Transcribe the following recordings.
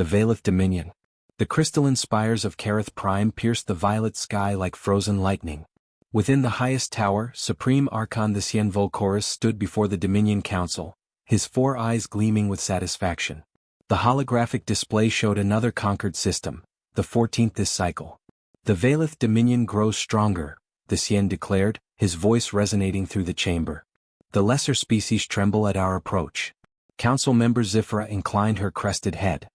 The Valeth Dominion. The crystalline spires of Kareth Prime pierced the violet sky like frozen lightning. Within the highest tower, Supreme Archon the Sien Volcorus stood before the Dominion Council, his 4 eyes gleaming with satisfaction. The holographic display showed another conquered system, the 14th this cycle. The Valeth Dominion grows stronger, the Sien declared, his voice resonating through the chamber. The lesser species tremble at our approach. Council member Zifra inclined her crested head.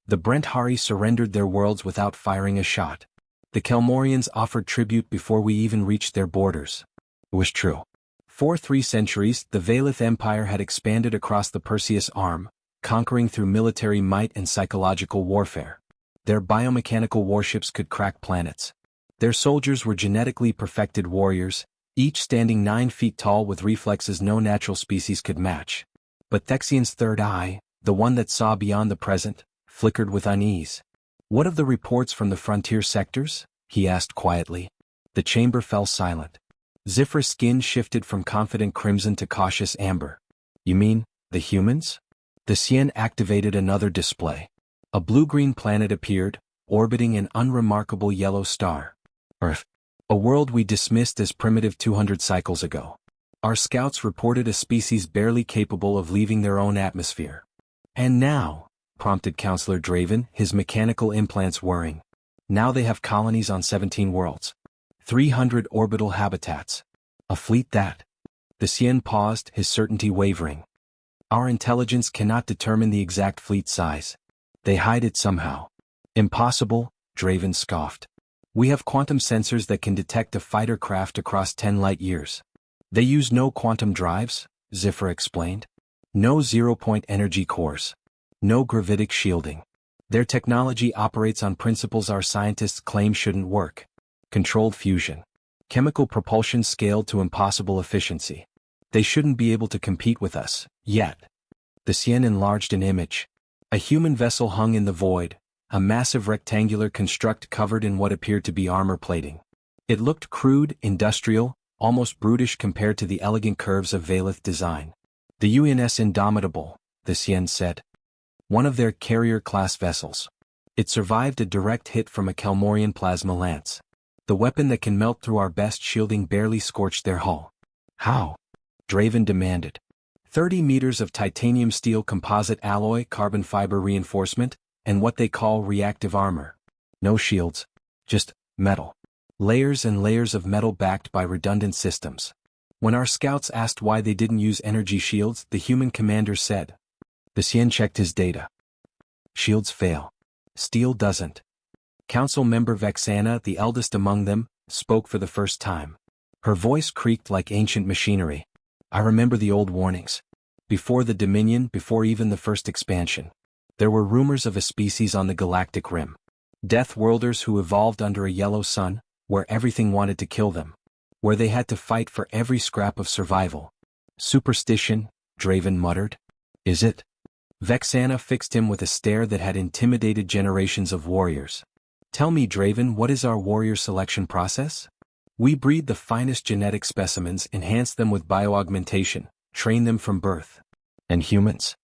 The Brenthari surrendered their worlds without firing a shot. The Kelmorians offered tribute before we even reached their borders. It was true. For 3 centuries, the Valeth Empire had expanded across the Perseus Arm, conquering through military might and psychological warfare. Their biomechanical warships could crack planets. Their soldiers were genetically perfected warriors, each standing 9 feet tall with reflexes no natural species could match. But Thexian's third eye, the one that saw beyond the present, flickered with unease. "What of the reports from the frontier sectors?" he asked quietly. The chamber fell silent. Zifra's skin shifted from confident crimson to cautious amber. "You mean, the humans?" The Sien activated another display. A blue-green planet appeared, orbiting an unremarkable yellow star. Earth. A world we dismissed as primitive 200 cycles ago. Our scouts reported a species barely capable of leaving their own atmosphere. "And now," prompted Counselor Draven, his mechanical implants whirring. "Now they have colonies on 17 worlds. 300 orbital habitats. A fleet that—" The Sien paused, his certainty wavering. "Our intelligence cannot determine the exact fleet size. They hide it somehow." "Impossible," Draven scoffed. "We have quantum sensors that can detect a fighter craft across 10 light years. They use no quantum drives," Zifra explained. "No zero-point energy cores. No gravitic shielding. Their technology operates on principles our scientists claim shouldn't work. Controlled fusion. Chemical propulsion scaled to impossible efficiency. They shouldn't be able to compete with us, yet." The Sien enlarged an image. A human vessel hung in the void, a massive rectangular construct covered in what appeared to be armor plating. It looked crude, industrial, almost brutish compared to the elegant curves of Valeth design. "The UNS Indomitable," the Sien said. "One of their carrier-class vessels. It survived a direct hit from a Kelmorian plasma lance. The weapon that can melt through our best shielding barely scorched their hull." "How?" Draven demanded. 30 meters of titanium steel composite alloy carbon fiber reinforcement, and what they call reactive armor. No shields. Just metal. Layers and layers of metal backed by redundant systems. When our scouts asked why they didn't use energy shields, the human commander said. The Sien checked his data. "Shields fail. Steel doesn't." Council member Vexana, the eldest among them, spoke for the first time. Her voice creaked like ancient machinery. "I remember the old warnings. Before the Dominion, before even the first expansion. There were rumors of a species on the galactic rim. Death worlders who evolved under a yellow sun, where everything wanted to kill them. Where they had to fight for every scrap of survival." "Superstition," Draven muttered. "Is it?" Vexana fixed him with a stare that had intimidated generations of warriors. "Tell me, Draven, what is our warrior selection process?" "We breed the finest genetic specimens, enhance them with bioaugmentation, train them from birth." "And humans?"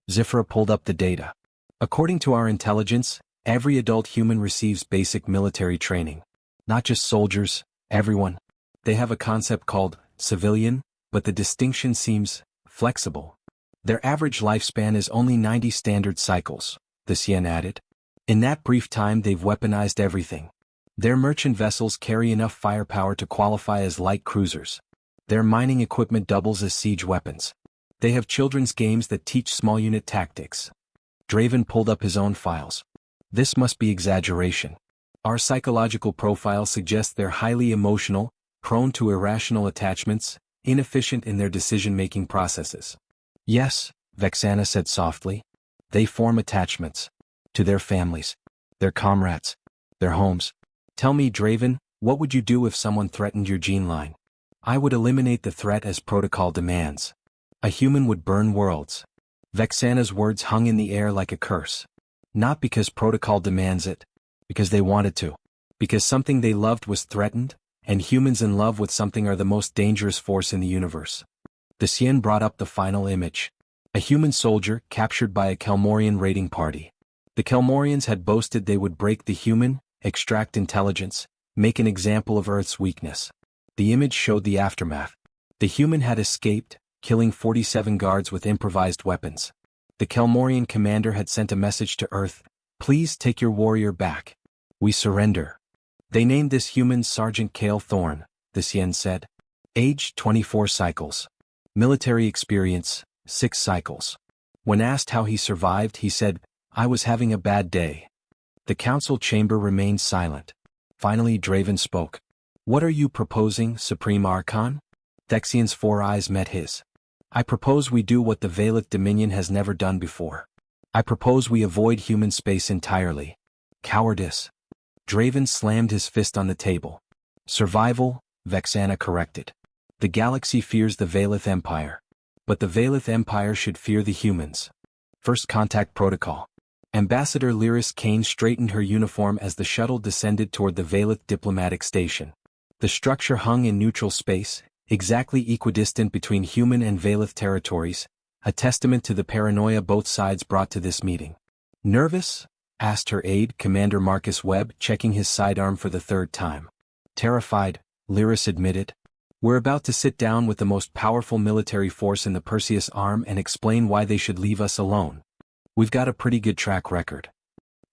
Zifra pulled up the data. "According to our intelligence, every adult human receives basic military training. Not just soldiers, everyone. They have a concept called civilian, but the distinction seems flexible. Their average lifespan is only 90 standard cycles," the Sien added. "In that brief time they've weaponized everything. Their merchant vessels carry enough firepower to qualify as light cruisers. Their mining equipment doubles as siege weapons. They have children's games that teach small unit tactics." Draven pulled up his own files. "This must be exaggeration. Our psychological profile suggests they're highly emotional, prone to irrational attachments, inefficient in their decision-making processes." "Yes," Vexana said softly. "They form attachments. To their families. Their comrades. Their homes. Tell me, Draven, what would you do if someone threatened your gene line?" "I would eliminate the threat as protocol demands. A human would burn worlds." Vexana's words hung in the air like a curse. "Not because protocol demands it. Because they wanted to. Because something they loved was threatened, and humans in love with something are the most dangerous force in the universe." The Sien brought up the final image. A human soldier captured by a Kelmorian raiding party. The Kelmorians had boasted they would break the human, extract intelligence, make an example of Earth's weakness. The image showed the aftermath. The human had escaped, killing 47 guards with improvised weapons. The Kelmorian commander had sent a message to Earth, "Please take your warrior back. We surrender." They named this human Sergeant Cale Thorne, the Sien said. Age 24 cycles. Military experience, 6 cycles. When asked how he survived, he said, "I was having a bad day." The council chamber remained silent. Finally Draven spoke. "What are you proposing, Supreme Archon?" Thexian's 4 eyes met his. "I propose we do what the Valeth Dominion has never done before. I propose we avoid human space entirely." Cowardice. Draven slammed his fist on the table. "Survival," Vexana corrected. "The galaxy fears the Valeth Empire. But the Valeth Empire should fear the humans." First Contact Protocol. Ambassador Lyris Kane straightened her uniform as the shuttle descended toward the Valeth diplomatic station. The structure hung in neutral space, exactly equidistant between human and Valeth territories, a testament to the paranoia both sides brought to this meeting. "Nervous?" asked her aide, Commander Marcus Webb, checking his sidearm for the 3rd time. "Terrified," Lyris admitted. "We're about to sit down with the most powerful military force in the Perseus Arm and explain why they should leave us alone. We've got a pretty good track record.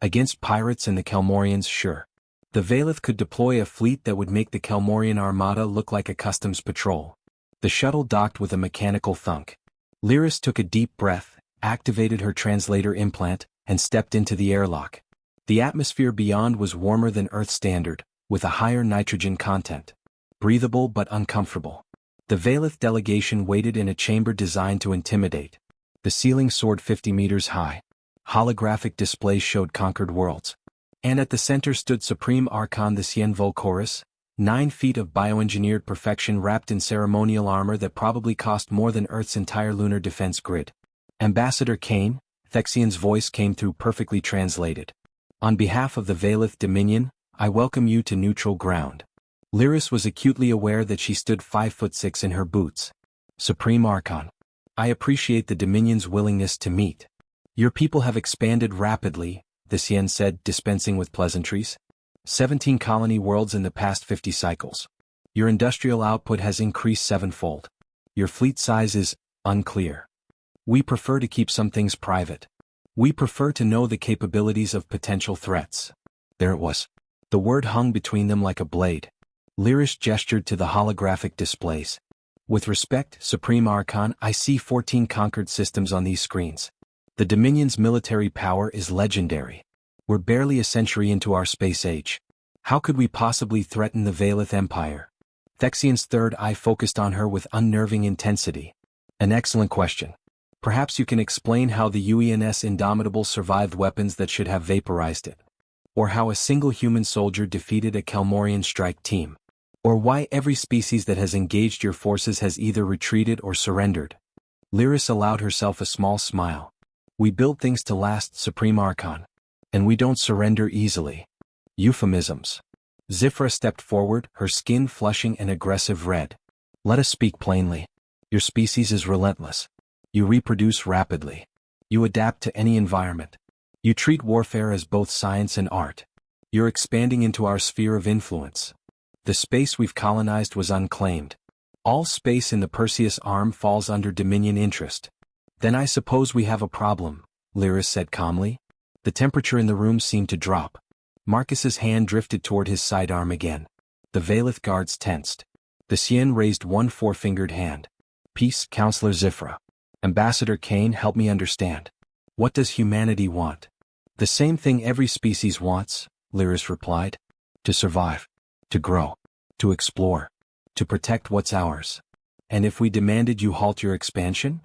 Against pirates and the Kelmorians, sure. The Valeth could deploy a fleet that would make the Kelmorian armada look like a customs patrol." The shuttle docked with a mechanical thunk. Lyris took a deep breath, activated her translator implant, and stepped into the airlock. The atmosphere beyond was warmer than Earth standard, with a higher nitrogen content. Breathable but uncomfortable. The Valeth delegation waited in a chamber designed to intimidate. The ceiling soared 50 meters high. Holographic displays showed conquered worlds. And at the center stood Supreme Archon the Sien Volcoris, 9 feet of bioengineered perfection wrapped in ceremonial armor that probably cost more than Earth's entire lunar defense grid. "Ambassador Kane," Thexian's voice came through perfectly translated. "On behalf of the Valeth Dominion, I welcome you to neutral ground." Lyris was acutely aware that she stood 5'6" in her boots. "Supreme Archon, I appreciate the Dominion's willingness to meet. Your people have expanded rapidly," the Sien said, dispensing with pleasantries. 17 colony worlds in the past 50 cycles. Your industrial output has increased 7-fold. Your fleet size is unclear. We prefer to keep some things private. We prefer to know the capabilities of potential threats." There it was. The word hung between them like a blade. Lyris gestured to the holographic displays. "With respect, Supreme Archon, I see 14 conquered systems on these screens. The Dominion's military power is legendary. We're barely a century into our space age. How could we possibly threaten the Valeth Empire?" Thexian's 3rd eye focused on her with unnerving intensity. "An excellent question. Perhaps you can explain how the UENS Indomitable survived weapons that should have vaporized it. Or how a single human soldier defeated a Kelmorian strike team. Or why every species that has engaged your forces has either retreated or surrendered." Lyris allowed herself a small smile. "We build things to last, Supreme Archon. And we don't surrender easily." Euphemisms. Zifra stepped forward, her skin flushing an aggressive red. "Let us speak plainly. Your species is relentless. You reproduce rapidly. You adapt to any environment. You treat warfare as both science and art. You're expanding into our sphere of influence. The space we've colonized was unclaimed. All space in the Perseus Arm falls under Dominion interest." "Then I suppose we have a problem," Lyris said calmly. The temperature in the room seemed to drop. Marcus's hand drifted toward his sidearm again. The Valeth guards tensed. The Sien raised one 4-fingered hand. "Peace, Counselor Zifra. Ambassador Kane, help me understand. What does humanity want?" "The same thing every species wants," Lyris replied. "To survive. To grow. To explore. To protect what's ours. And if we demanded you halt your expansion?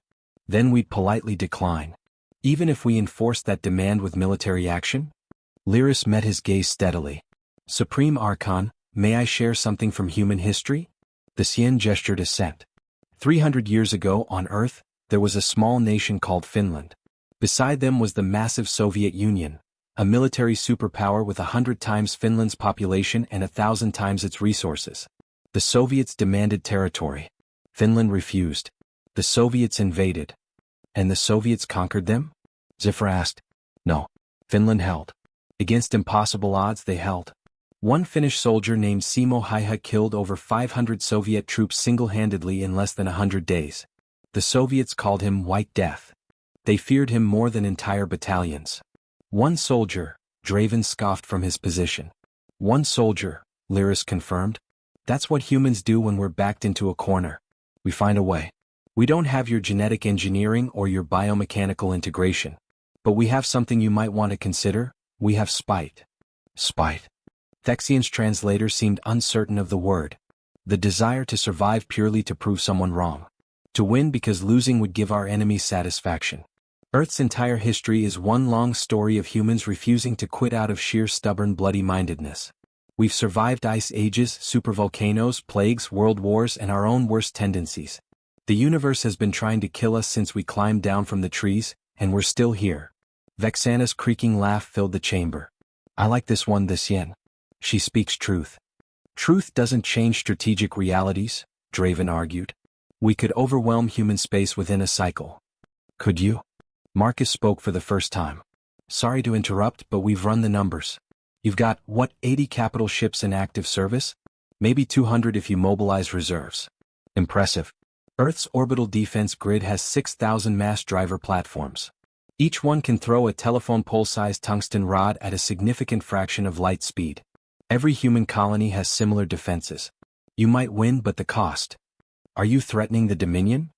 Then we'd politely decline. Even if we enforced that demand with military action?" Lyris met his gaze steadily. "Supreme Archon, may I share something from human history?" The Sien gestured assent. 300 years ago on Earth, there was a small nation called Finland. Beside them was the massive Soviet Union, a military superpower with 100 times Finland's population and 1,000 times its resources. The Soviets demanded territory. Finland refused. The Soviets invaded. And the Soviets conquered them? Zifra asked. "No. Finland held. Against impossible odds they held. One Finnish soldier named Simo Häyhä killed over 500 Soviet troops single-handedly in less than 100 days. The Soviets called him White Death. They feared him more than entire battalions. One soldier, Draven, scoffed from his position. One soldier, Lyris confirmed. That's what humans do when we're backed into a corner. We find a way. We don't have your genetic engineering or your biomechanical integration. But we have something you might want to consider. We have spite. Spite. Thexian's translator seemed uncertain of the word. The desire to survive purely to prove someone wrong. To win because losing would give our enemies satisfaction. Earth's entire history is one long story of humans refusing to quit out of sheer stubborn bloody-mindedness. We've survived ice ages, supervolcanoes, plagues, world wars, and our own worst tendencies. The universe has been trying to kill us since we climbed down from the trees, and we're still here. Vexana's creaking laugh filled the chamber. I like this one, this yen. She speaks truth. Truth doesn't change strategic realities, Draven argued. We could overwhelm human space within a cycle. Could you? Marcus spoke for the first time. Sorry to interrupt, but we've run the numbers. You've got, 80 capital ships in active service? Maybe 200 if you mobilize reserves. Impressive. Earth's orbital defense grid has 6,000 mass driver platforms. Each one can throw a telephone pole-sized tungsten rod at a significant fraction of light speed. Every human colony has similar defenses. You might win, but the cost. Are you threatening the Dominion?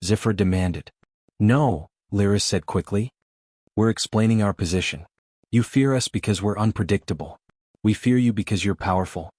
Ziffer demanded. No, Lyris said quickly. We're explaining our position. You fear us because we're unpredictable. We fear you because you're powerful.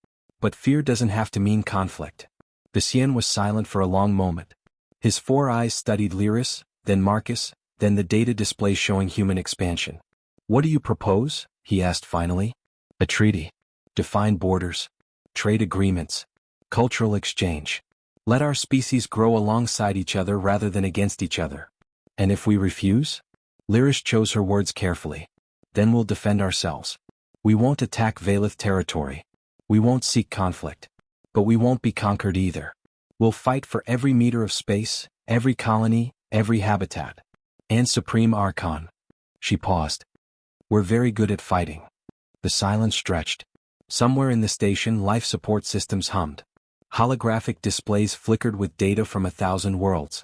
But fear doesn't have to mean conflict. The Sien was silent for a long moment. His 4 eyes studied Lyris, then Marcus, then the data display showing human expansion. What do you propose? He asked finally. A treaty. Define borders. Trade agreements. Cultural exchange. Let our species grow alongside each other rather than against each other. And if we refuse? Lyris chose her words carefully. Then we'll defend ourselves. We won't attack Valith territory. We won't seek conflict. But we won't be conquered either. We'll fight for every meter of space, every colony, every habitat. And Supreme Archon. She paused. We're very good at fighting. The silence stretched. Somewhere in the station, life support systems hummed. Holographic displays flickered with data from 1,000 worlds.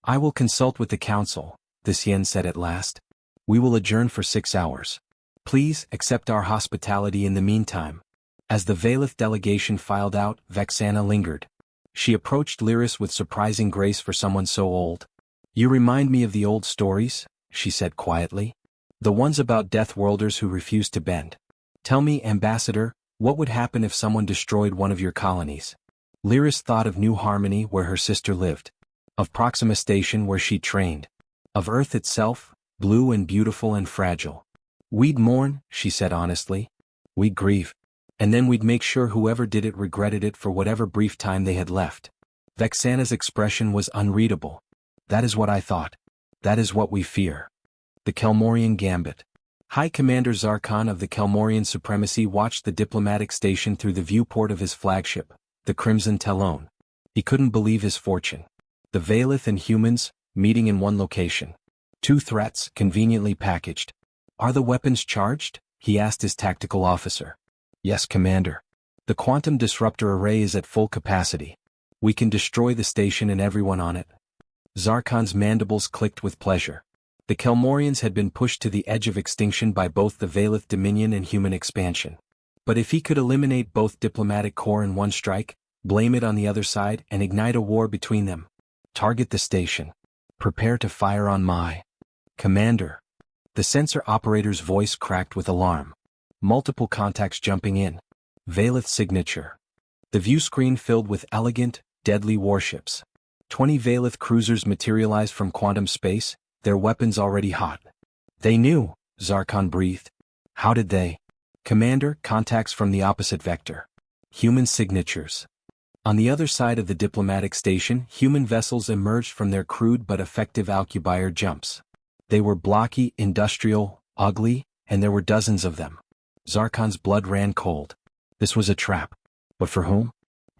I will consult with the council, the Sien said at last. We will adjourn for 6 hours. Please accept our hospitality in the meantime. As the Valith delegation filed out, Vexana lingered. She approached Lyris with surprising grace for someone so old. You remind me of the old stories, she said quietly. The ones about Death Worlders who refused to bend. Tell me, Ambassador, what would happen if someone destroyed one of your colonies? Lyris thought of New Harmony where her sister lived. Of Proxima Station where she trained. Of Earth itself, blue and beautiful and fragile. We'd mourn, she said honestly. We'd grieve. And then we'd make sure whoever did it regretted it for whatever brief time they had left. Vexana's expression was unreadable. That is what I thought. That is what we fear. The Kelmorian Gambit. High Commander Zarkon of the Kelmorian Supremacy watched the diplomatic station through the viewport of his flagship, the Crimson Talon. He couldn't believe his fortune. The Valith and humans, meeting in one location. 2 threats, conveniently packaged. Are the weapons charged? He asked his tactical officer. Yes, Commander. The quantum disruptor array is at full capacity. We can destroy the station and everyone on it. Zarkon's mandibles clicked with pleasure. The Kelmorians had been pushed to the edge of extinction by both the Valith Dominion and human expansion. But if he could eliminate both diplomatic corps in one strike, blame it on the other side and ignite a war between them. Target the station. Prepare to fire on my commander. The sensor operator's voice cracked with alarm. Multiple contacts jumping in. Valith signature. The view screen filled with elegant, deadly warships. 20 Valith cruisers materialized from quantum space, their weapons already hot. They knew, Zarkon breathed. How did they? Commander, contacts from the opposite vector. Human signatures. On the other side of the diplomatic station, human vessels emerged from their crude but effective Alcubierre jumps. They were blocky, industrial, ugly, and there were dozens of them. Zarkon's blood ran cold. This was a trap. But for whom?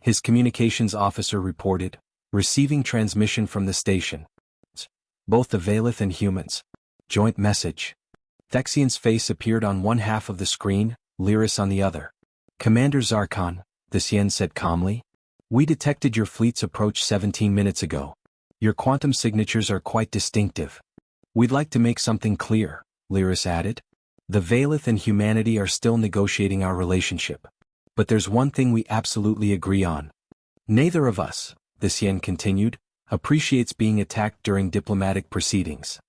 His communications officer reported, receiving transmission from the station. Both the Valith and humans. Joint message. Thexian's face appeared on one half of the screen, Lyris on the other. Commander Zarkon, Dissent said calmly. We detected your fleet's approach 17 minutes ago. Your quantum signatures are quite distinctive. We'd like to make something clear, Lyris added. The Valith and humanity are still negotiating our relationship. But there's one thing we absolutely agree on. Neither of us, Dissent continued, appreciates being attacked during diplomatic proceedings.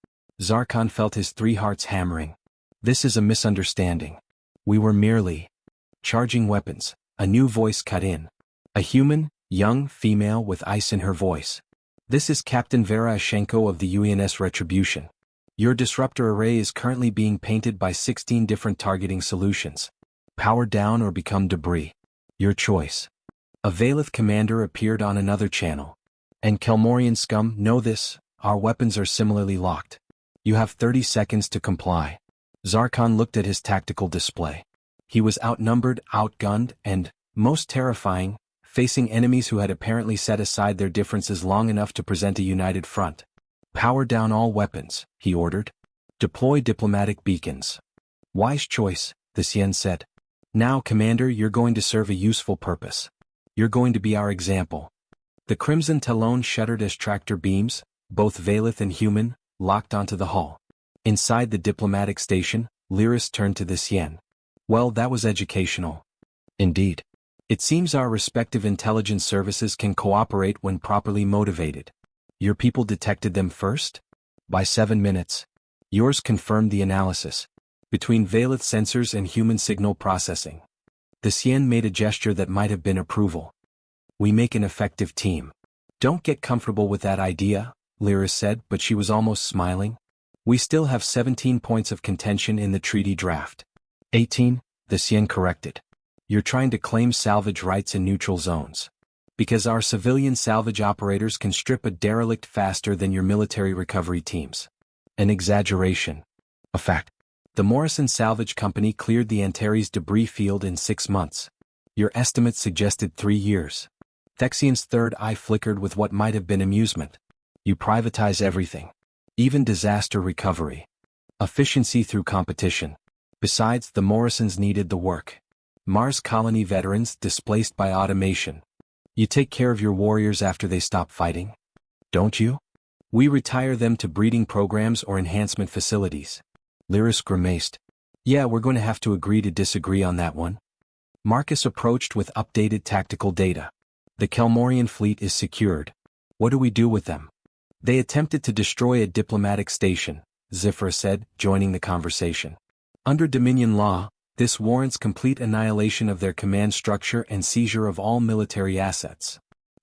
Zarkon felt his three hearts hammering. This is a misunderstanding. We were merely charging weapons. A new voice cut in. A human, young female with ice in her voice. This is Captain Vera Ashenko of the UNS Retribution. Your disruptor array is currently being painted by 16 different targeting solutions. Power down or become debris. Your choice. A Valith commander appeared on another channel. And Kelmorian scum know this, our weapons are similarly locked. You have 30 seconds to comply. Zarkon looked at his tactical display. He was outnumbered, outgunned, and, most terrifying, facing enemies who had apparently set aside their differences long enough to present a united front. Power down all weapons, he ordered. Deploy diplomatic beacons. Wise choice, Dissent said. Now, Commander, you're going to serve a useful purpose. You're going to be our example. The Crimson Talon shuddered as tractor beams, both Valith and human, locked onto the hull. Inside the diplomatic station, Lyris turned to Dissent. Well, that was educational. Indeed. It seems our respective intelligence services can cooperate when properly motivated. Your people detected them first? By 7 minutes. Yours confirmed the analysis. Between Valith sensors and human signal processing. Dissent made a gesture that might have been approval. We make an effective team. Don't get comfortable with that idea, Lyris said, but she was almost smiling. We still have 17 points of contention in the treaty draft. 18, Dissent corrected. You're trying to claim salvage rights in neutral zones. Because our civilian salvage operators can strip a derelict faster than your military recovery teams. An exaggeration. A fact. The Morrison Salvage Company cleared the Antares debris field in 6 months. Your estimates suggested 3 years. Thexian's third eye flickered with what might have been amusement. You privatize everything. Even disaster recovery. Efficiency through competition. Besides, the Morrisons needed the work. Mars colony veterans displaced by automation. You take care of your warriors after they stop fighting? Don't you? We retire them to breeding programs or enhancement facilities. Lyris grimaced. Yeah, we're going to have to agree to disagree on that one. Marcus approached with updated tactical data. The Kelmorian fleet is secured. What do we do with them? They attempted to destroy a diplomatic station, Zifra said, joining the conversation. Under Dominion law, this warrants complete annihilation of their command structure and seizure of all military assets.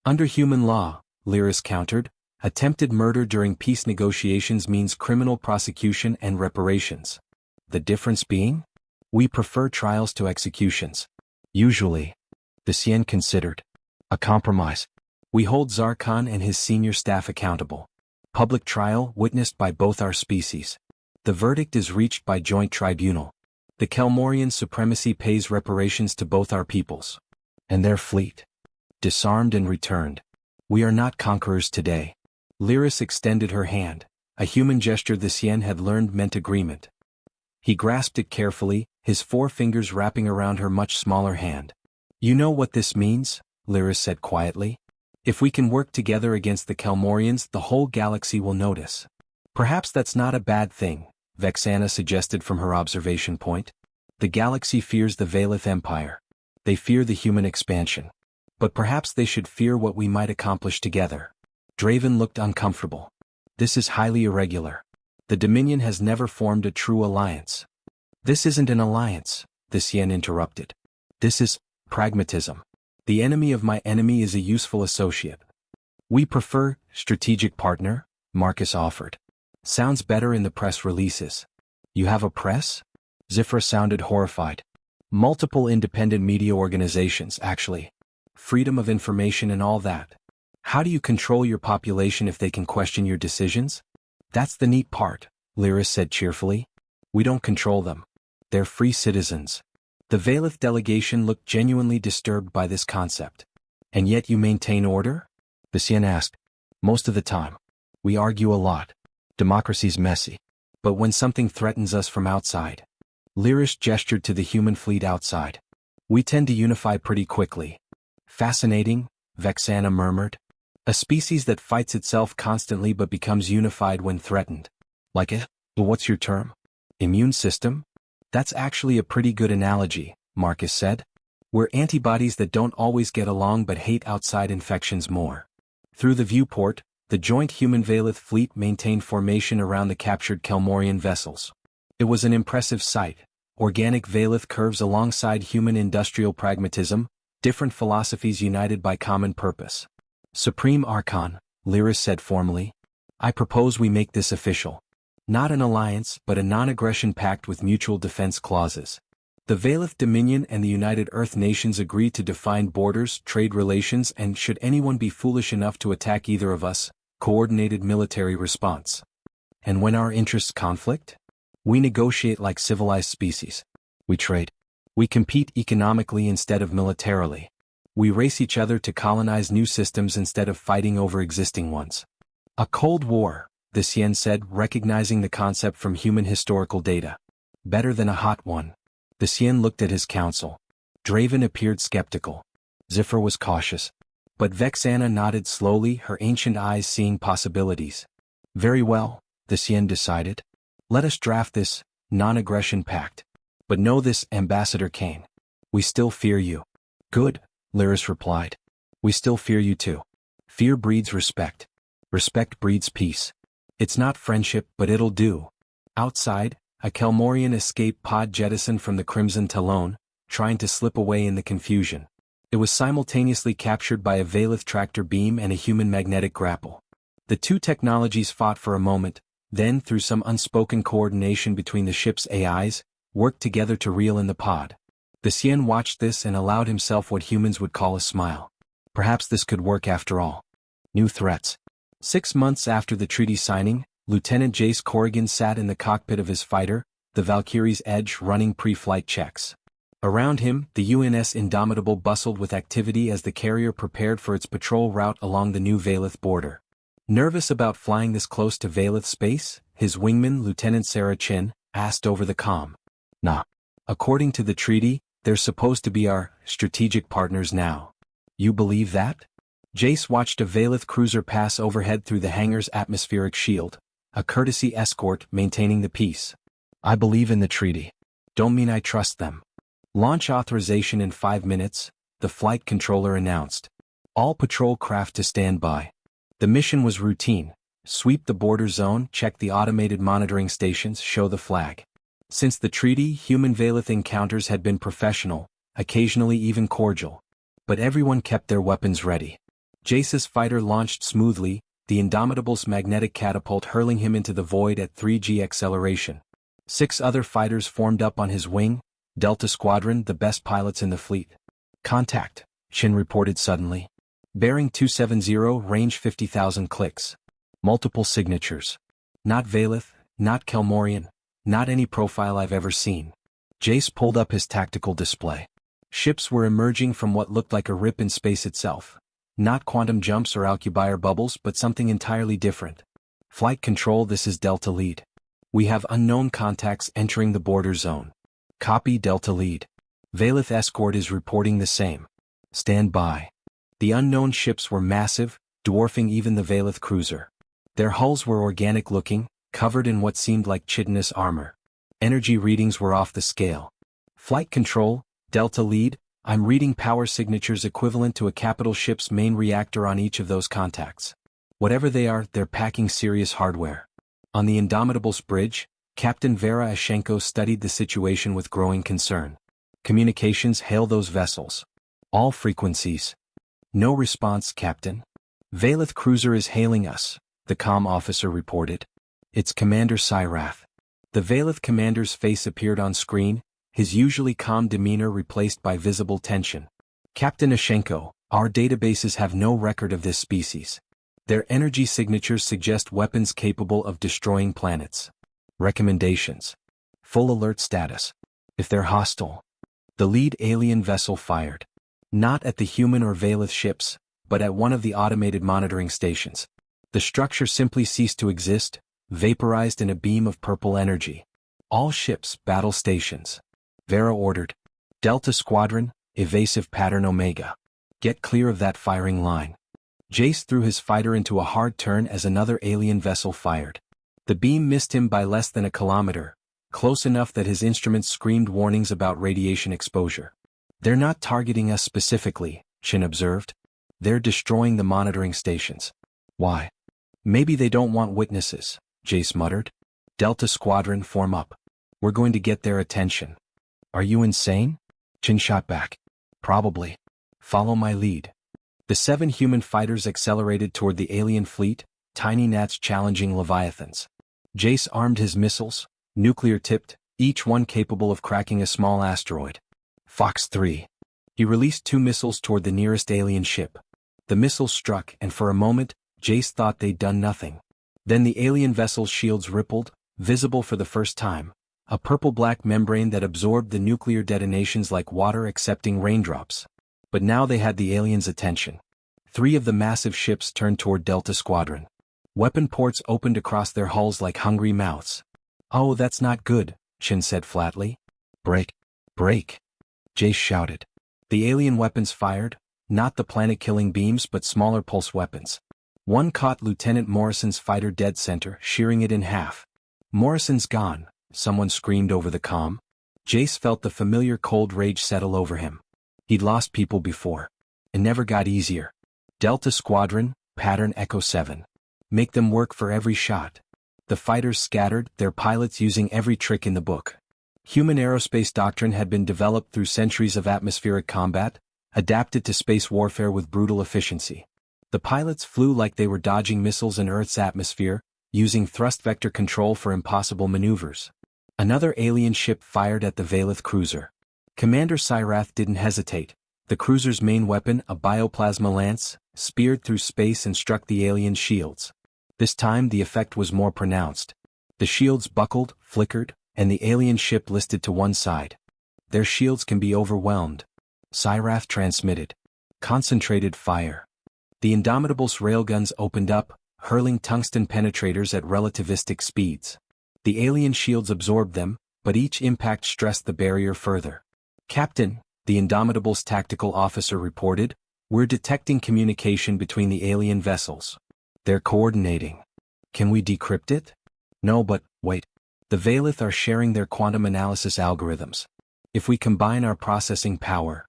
Under human law, Lyris countered, attempted murder during peace negotiations means criminal prosecution and reparations. The difference being? We prefer trials to executions. Usually. Dissent considered. A compromise. We hold Zarkon and his senior staff accountable. Public trial witnessed by both our species. The verdict is reached by joint tribunal. The Kelmorian supremacy pays reparations to both our peoples. And their fleet. Disarmed and returned. We are not conquerors today. Lyris extended her hand, a human gesture Dissent had learned meant agreement. He grasped it carefully, his 4 fingers wrapping around her much smaller hand. You know what this means? Lyris said quietly. If we can work together against the Kelmorians, the whole galaxy will notice. Perhaps that's not a bad thing, Vexana suggested from her observation point. The galaxy fears the Valith Empire. They fear the human expansion. But perhaps they should fear what we might accomplish together. Draven looked uncomfortable. This is highly irregular. The Dominion has never formed a true alliance. This isn't an alliance, Dissent interrupted. This is pragmatism. The enemy of my enemy is a useful associate. We prefer strategic partner, Marcus offered. Sounds better in the press releases. You have a press? Zifra sounded horrified. Multiple independent media organizations, actually. Freedom of information and all that. How do you control your population if they can question your decisions? That's the neat part, Lyris said cheerfully. We don't control them. They're free citizens. The Valith delegation looked genuinely disturbed by this concept. And yet you maintain order? Dissent asked. Most of the time. We argue a lot. Democracy's messy. But when something threatens us from outside. Lyris gestured to the human fleet outside. We tend to unify pretty quickly. Fascinating, Vexana murmured. A species that fights itself constantly but becomes unified when threatened. Like a, what's your term? Immune system? That's actually a pretty good analogy, Marcus said. We're antibodies that don't always get along but hate outside infections more. Through the viewport, the joint human-Valith fleet maintained formation around the captured Kelmorian vessels. It was an impressive sight. Organic Valith curves alongside human industrial pragmatism, different philosophies united by common purpose. Supreme Archon, Lyris said formally. I propose we make this official. Not an alliance, but a non-aggression pact with mutual defense clauses. The Valith Dominion and the United Earth Nations agree to define borders, trade relations, and should anyone be foolish enough to attack either of us, coordinated military response. And when our interests conflict? We negotiate like civilized species. We trade. We compete economically instead of militarily. We race each other to colonize new systems instead of fighting over existing ones. A Cold War, the Sien said, recognizing the concept from human historical data. Better than a hot one. The Sien looked at his counsel. Draven appeared skeptical. Ziffer was cautious. But Vexana nodded slowly, her ancient eyes seeing possibilities. Very well, the Sien decided. Let us draft this non-aggression pact. But know this, Ambassador Kane. We still fear you. Good, Lyris replied. We still fear you too. Fear breeds respect. Respect breeds peace. It's not friendship, but it'll do. Outside, a Kelmorian escape pod jettisoned from the Crimson Talon, trying to slip away in the confusion. It was simultaneously captured by a Valith tractor beam and a human magnetic grapple. The two technologies fought for a moment, then through some unspoken coordination between the ship's AIs, worked together to reel in the pod. The Sien watched this and allowed himself what humans would call a smile. Perhaps this could work after all. New threats. 6 months after the treaty signing, Lieutenant Jace Corrigan sat in the cockpit of his fighter, the Valkyrie's Edge, running pre-flight checks. Around him, the UNS Indomitable bustled with activity as the carrier prepared for its patrol route along the new Valith border. Nervous about flying this close to Valith space, his wingman, Lieutenant Sarah Chin, asked over the comm. Nah. According to the treaty, they're supposed to be our strategic partners now. You believe that? Jace watched a Valith cruiser pass overhead through the hangar's atmospheric shield, a courtesy escort maintaining the peace. I believe in the treaty. Don't mean I trust them. Launch authorization in 5 minutes, the flight controller announced. All patrol craft to stand by. The mission was routine. Sweep the border zone, check the automated monitoring stations, show the flag. Since the treaty, human Valith encounters had been professional, occasionally even cordial. But everyone kept their weapons ready. Jace's fighter launched smoothly, the Indomitable's magnetic catapult hurling him into the void at 3G acceleration. 6 other fighters formed up on his wing, Delta Squadron, the best pilots in the fleet. Contact, Shin reported suddenly. Bearing 270, range 50,000 clicks. Multiple signatures. Not Valith, not Kelmorian, not any profile I've ever seen. Jace pulled up his tactical display. Ships were emerging from what looked like a rip in space itself. Not quantum jumps or Alcubierre bubbles, but something entirely different. Flight control, this is Delta Lead. We have unknown contacts entering the border zone. Copy, Delta Lead. Valith Escort is reporting the same. Stand by. The unknown ships were massive, dwarfing even the Valith cruiser. Their hulls were organic-looking, covered in what seemed like chitinous armor. Energy readings were off the scale. Flight control, Delta Lead, I'm reading power signatures equivalent to a capital ship's main reactor on each of those contacts. Whatever they are, they're packing serious hardware. On the Indomitable's bridge, Captain Vera Ashenko studied the situation with growing concern. Communications, hail those vessels. All frequencies. No response, Captain. Valith cruiser is hailing us, the comm officer reported. It's Commander Syrath. The Valith commander's face appeared on screen, his usually calm demeanor replaced by visible tension. Captain Ashenko, our databases have no record of this species. Their energy signatures suggest weapons capable of destroying planets. Recommendations. Full alert status. If they're hostile. The lead alien vessel fired. Not at the human or Valith ships, but at one of the automated monitoring stations. The structure simply ceased to exist, vaporized in a beam of purple energy. All ships, battle stations. Vera ordered. Delta Squadron, evasive pattern Omega. Get clear of that firing line. Jace threw his fighter into a hard turn as another alien vessel fired. The beam missed him by less than a kilometer, close enough that his instruments screamed warnings about radiation exposure. They're not targeting us specifically, Chin observed. They're destroying the monitoring stations. Why? Maybe they don't want witnesses, Jace muttered. Delta Squadron, form up. We're going to get their attention. Are you insane? Chin shot back. Probably. Follow my lead. The 7 human fighters accelerated toward the alien fleet, tiny gnats challenging leviathans. Jace armed his missiles, nuclear-tipped, each one capable of cracking a small asteroid. Fox 3. He released 2 missiles toward the nearest alien ship. The missiles struck, and for a moment, Jace thought they'd done nothing. Then the alien vessel's shields rippled, visible for the first time, a purple-black membrane that absorbed the nuclear detonations like water accepting raindrops. But now they had the aliens' attention. 3 of the massive ships turned toward Delta Squadron. Weapon ports opened across their hulls like hungry mouths. Oh, that's not good, Chin said flatly. Break. Break. Jace shouted. The alien weapons fired, not the planet-killing beams but smaller pulse weapons. One caught Lieutenant Morrison's fighter dead center, shearing it in half. Morrison's gone, someone screamed over the comm. Jace felt the familiar cold rage settle over him. He'd lost people before. It never got easier. Delta Squadron, pattern Echo 7. Make them work for every shot. The fighters scattered, their pilots using every trick in the book. Human aerospace doctrine had been developed through centuries of atmospheric combat, adapted to space warfare with brutal efficiency. The pilots flew like they were dodging missiles in Earth's atmosphere, using thrust vector control for impossible maneuvers. Another alien ship fired at the Valith cruiser. Commander Syrath didn't hesitate. The cruiser's main weapon, a bioplasma lance, speared through space and struck the alien shields. This time the effect was more pronounced. The shields buckled, flickered, and the alien ship listed to one side. Their shields can be overwhelmed. Syrath transmitted. Concentrated fire. The Indomitable's railguns opened up, hurling tungsten penetrators at relativistic speeds. The alien shields absorbed them, but each impact stressed the barrier further. Captain, the Indomitable's tactical officer reported, we're detecting communication between the alien vessels. They're coordinating. Can we decrypt it? No, but, wait. The Valith are sharing their quantum analysis algorithms. If we combine our processing power.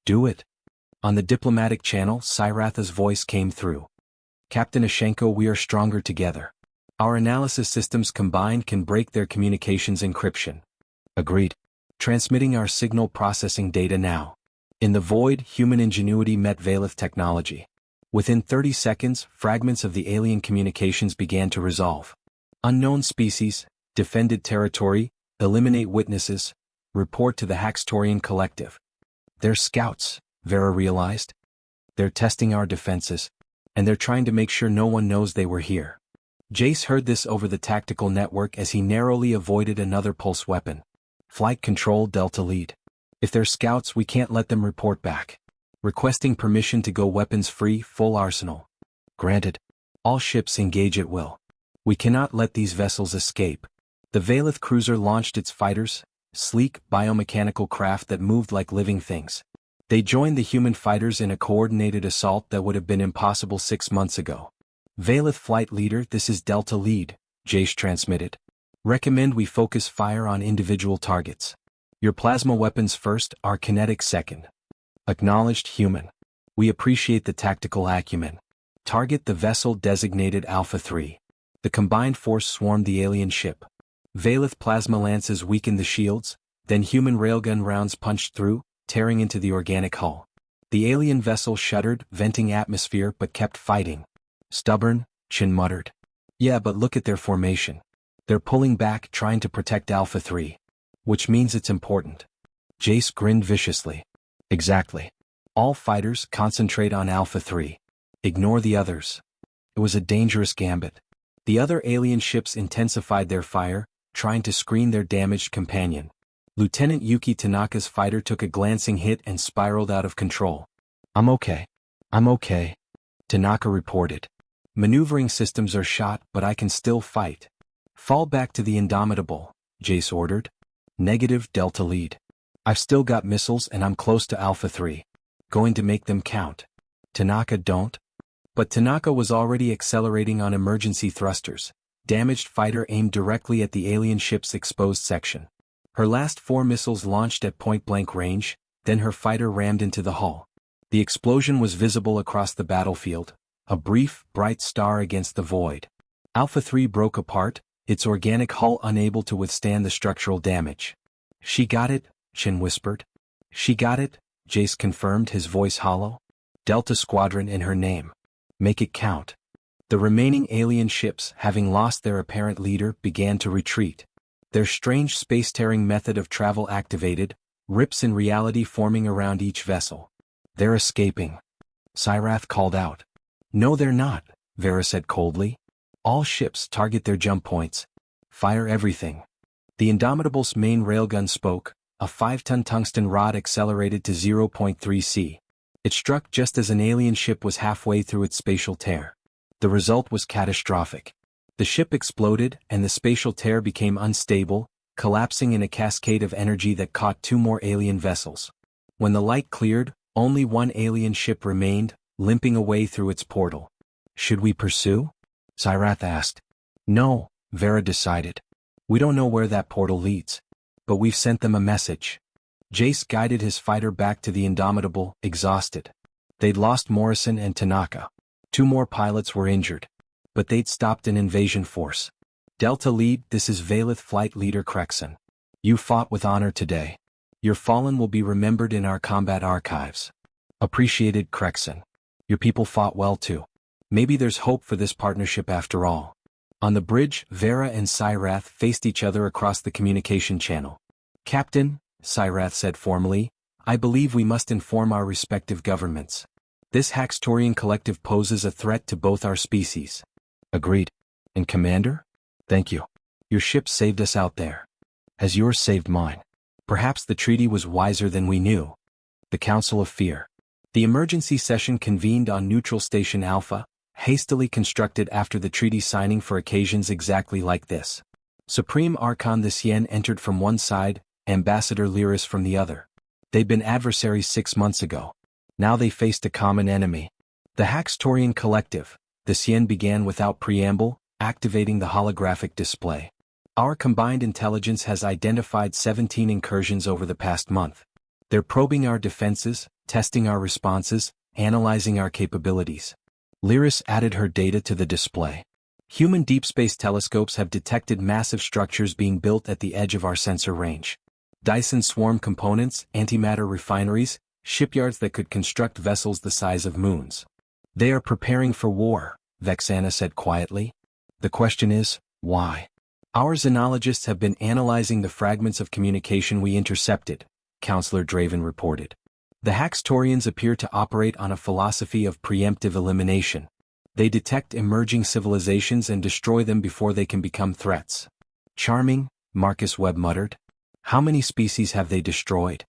Do it. On the diplomatic channel, Syratha's voice came through. Captain Ashenko, we are stronger together. Our analysis systems combined can break their communications encryption. Agreed. Transmitting our signal processing data now. In the void, human ingenuity met Valith technology. Within 30 seconds, fragments of the alien communications began to resolve. Unknown species, defended territory, eliminate witnesses, report to the Haxtorian Collective. They're scouts, Vera realized. They're testing our defenses, and they're trying to make sure no one knows they were here. Jace heard this over the tactical network as he narrowly avoided another pulse weapon. Flight control Delta lead. If they're scouts, we can't let them report back. Requesting permission to go weapons-free, full arsenal. Granted. All ships engage at will. We cannot let these vessels escape. The Valith cruiser launched its fighters, sleek, biomechanical craft that moved like living things. They joined the human fighters in a coordinated assault that would have been impossible 6 months ago. Valith flight leader, this is Delta lead, Jace transmitted. Recommend we focus fire on individual targets. Your plasma weapons first, our kinetic second. Acknowledged human. We appreciate the tactical acumen. Target the vessel designated Alpha 3. The combined force swarmed the alien ship. Valith plasma lances weakened the shields, then human railgun rounds punched through, tearing into the organic hull. The alien vessel shuddered, venting atmosphere but kept fighting. Stubborn, Chin muttered. Yeah, but look at their formation. They're pulling back, trying to protect Alpha 3. Which means it's important. Jace grinned viciously. Exactly. All fighters concentrate on Alpha 3. Ignore the others. It was a dangerous gambit. The other alien ships intensified their fire, trying to screen their damaged companion. Lieutenant Yuki Tanaka's fighter took a glancing hit and spiraled out of control. I'm okay. Tanaka reported. Maneuvering systems are shot, but I can still fight. Fall back to the Indomitable, Jace ordered. Negative, Delta lead. I've still got missiles and I'm close to Alpha 3. Going to make them count. Tanaka, don't. But Tanaka was already accelerating on emergency thrusters. Damaged fighter aimed directly at the alien ship's exposed section. Her last 4 missiles launched at point-blank range, then her fighter rammed into the hull. The explosion was visible across the battlefield, a brief, bright star against the void. Alpha 3 broke apart, its organic hull unable to withstand the structural damage. She got it, Chin whispered. She got it, Jace confirmed, his voice hollow. Delta Squadron in her name. Make it count. The remaining alien ships, having lost their apparent leader, began to retreat. Their strange space-tearing method of travel activated, rips in reality forming around each vessel. They're escaping. Syrath called out. No, they're not, Vera said coldly. All ships target their jump points. Fire everything. The Indomitable's main railgun spoke, a 5-ton tungsten rod accelerated to 0.3 C. It struck just as an alien ship was halfway through its spatial tear. The result was catastrophic. The ship exploded and the spatial tear became unstable, collapsing in a cascade of energy that caught 2 more alien vessels. When the light cleared, only 1 alien ship remained, limping away through its portal. Should we pursue? Syrath asked. No, Vera decided. We don't know where that portal leads. But we've sent them a message. Jace guided his fighter back to the Indomitable, exhausted. They'd lost Morrison and Tanaka. 2 more pilots were injured. But they'd stopped an invasion force. Delta Lead, this is Valith Flight Leader Crexon. You fought with honor today. Your fallen will be remembered in our combat archives. Appreciated, Crexon. Your people fought well too. Maybe there's hope for this partnership after all. On the bridge, Vera and Syrath faced each other across the communication channel. Captain, Syrath said formally, I believe we must inform our respective governments. This Haxtorian collective poses a threat to both our species. Agreed. And Commander? Thank you. Your ship saved us out there. Has yours saved mine? Perhaps the treaty was wiser than we knew. The Council of Fear. The emergency session convened on Neutral Station Alpha, hastily constructed after the treaty signing for occasions exactly like this. Supreme Archon the Sien entered from one side, Ambassador Lyris from the other. They'd been adversaries 6 months ago. Now they faced a common enemy. The Haxtorian Collective. The Sien began without preamble, activating the holographic display. Our combined intelligence has identified 17 incursions over the past month. They're probing our defenses, testing our responses, analyzing our capabilities. Lyris added her data to the display. Human deep space telescopes have detected massive structures being built at the edge of our sensor range. Dyson swarm components, antimatter refineries, shipyards that could construct vessels the size of moons. They are preparing for war, Vexana said quietly. The question is, why? Our xenologists have been analyzing the fragments of communication we intercepted, Counselor Draven reported. The Haxtorians appear to operate on a philosophy of preemptive elimination. They detect emerging civilizations and destroy them before they can become threats. Charming, Marcus Webb muttered. How many species have they destroyed?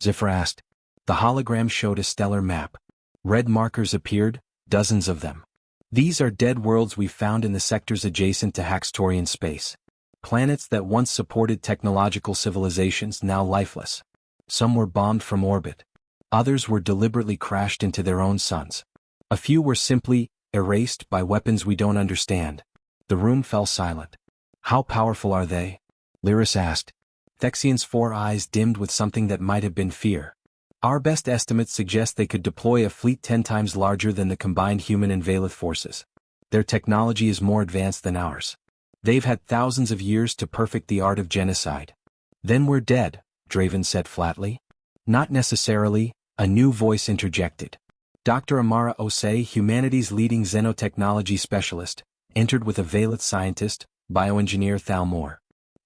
Zifra asked. The hologram showed a stellar map. Red markers appeared, dozens of them. These are dead worlds we found in the sectors adjacent to Haxtorian space. Planets that once supported technological civilizations now lifeless. Some were bombed from orbit. Others were deliberately crashed into their own suns. A few were simply erased by weapons we don't understand. The room fell silent. How powerful are they? Lyris asked. Thexian's 4 eyes dimmed with something that might have been fear. Our best estimates suggest they could deploy a fleet 10 times larger than the combined human and Valith forces. Their technology is more advanced than ours. They've had thousands of years to perfect the art of genocide. Then we're dead, Draven said flatly. Not necessarily, a new voice interjected. Dr. Amara Osei, humanity's leading xenotechnology specialist, entered with a Valith scientist, bioengineer Thalmor.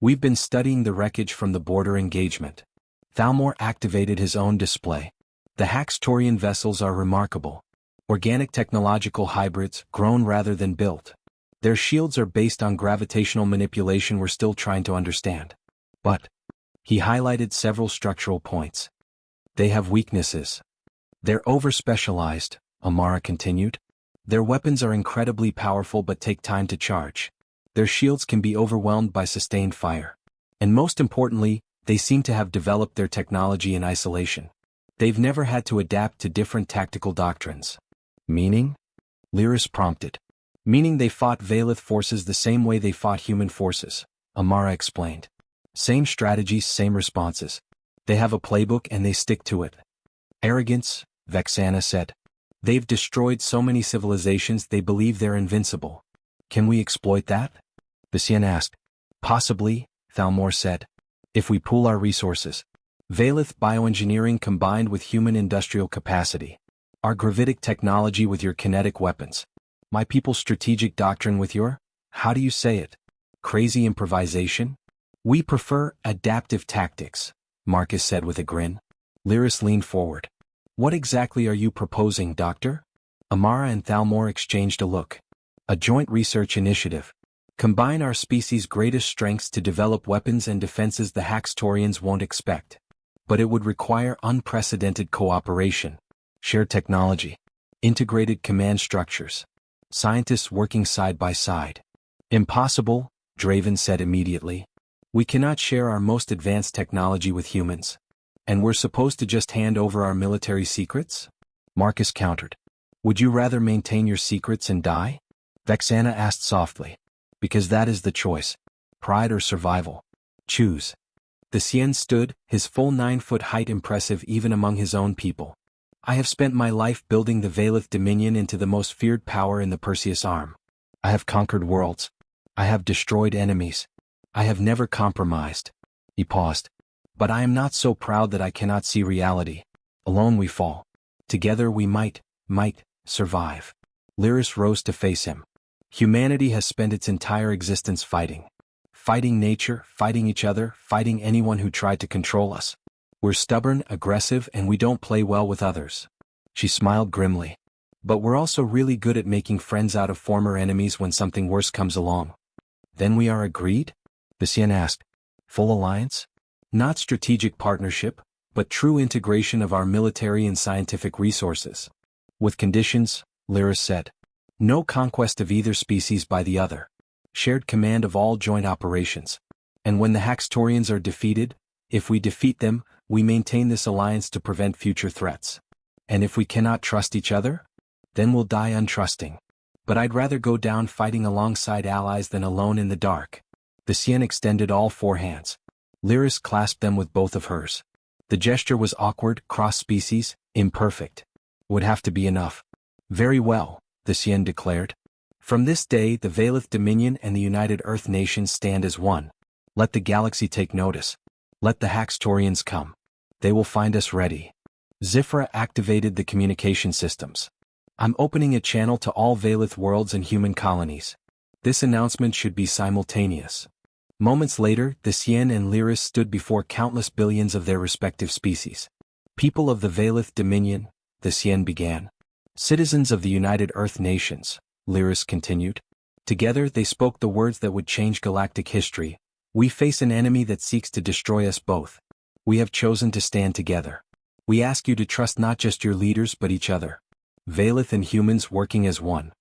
We've been studying the wreckage from the border engagement. Thalmor activated his own display. The Haxtorian vessels are remarkable. Organic technological hybrids, grown rather than built. Their shields are based on gravitational manipulation we're still trying to understand. But he highlighted several structural points. They have weaknesses. They're over-specialized, Amara continued. Their weapons are incredibly powerful but take time to charge. Their shields can be overwhelmed by sustained fire. And most importantly, they seem to have developed their technology in isolation. They've never had to adapt to different tactical doctrines. Meaning? Lyris prompted. Meaning they fought Vaylith forces the same way they fought human forces, Amara explained. Same strategies, same responses. They have a playbook and they stick to it. Arrogance, Vexana said. They've destroyed so many civilizations they believe they're invincible. Can we exploit that? Visien asked. Possibly, Thalmor said. If we pool our resources. Vaylith bioengineering combined with human industrial capacity. Our gravitic technology with your kinetic weapons. My people's strategic doctrine with your, how do you say it? Crazy improvisation? We prefer adaptive tactics, Marcus said with a grin. Lyris leaned forward. What exactly are you proposing, Doctor? Amara and Thalmor exchanged a look. A joint research initiative. Combine our species' greatest strengths to develop weapons and defenses the Haxtorians won't expect. But it would require unprecedented cooperation. Shared technology. Integrated command structures. Scientists working side by side. Impossible, Draven said immediately. We cannot share our most advanced technology with humans. And we're supposed to just hand over our military secrets? Marcus countered. Would you rather maintain your secrets and die? Vexana asked softly. Because that is the choice. Pride or survival. Choose. The Sien stood, his full 9-foot height impressive even among his own people. I have spent my life building the Vaylith Dominion into the most feared power in the Perseus Arm. I have conquered worlds. I have destroyed enemies. I have never compromised. He paused. But I am not so proud that I cannot see reality. Alone we fall. Together we might survive. Lyris rose to face him. Humanity has spent its entire existence fighting. Fighting nature, fighting each other, fighting anyone who tried to control us. We're stubborn, aggressive, and we don't play well with others. She smiled grimly. But we're also really good at making friends out of former enemies when something worse comes along. Then we are agreed? Visien asked. Full alliance? Not strategic partnership, but true integration of our military and scientific resources. With conditions, Lyris said. No conquest of either species by the other. Shared command of all joint operations. And when the Haxtorians are defeated, if we defeat them, we maintain this alliance to prevent future threats. And if we cannot trust each other? Then we'll die untrusting. But I'd rather go down fighting alongside allies than alone in the dark. The Sien extended all 4 hands. Lyris clasped them with both of hers. The gesture was awkward, cross-species, imperfect. Would have to be enough. Very well, the Sien declared. From this day the Vaylith Dominion and the United Earth Nations stand as one. Let the galaxy take notice. Let the Haxtorians come. They will find us ready. Zifra activated the communication systems. I'm opening a channel to all Vaylith worlds and human colonies. This announcement should be simultaneous. Moments later, the Sien and Lyris stood before countless billions of their respective species. People of the Vaylith Dominion, the Sien began. Citizens of the United Earth Nations, Lyris continued. Together they spoke the words that would change galactic history. We face an enemy that seeks to destroy us both. We have chosen to stand together. We ask you to trust not just your leaders but each other. Vaylith and humans working as one.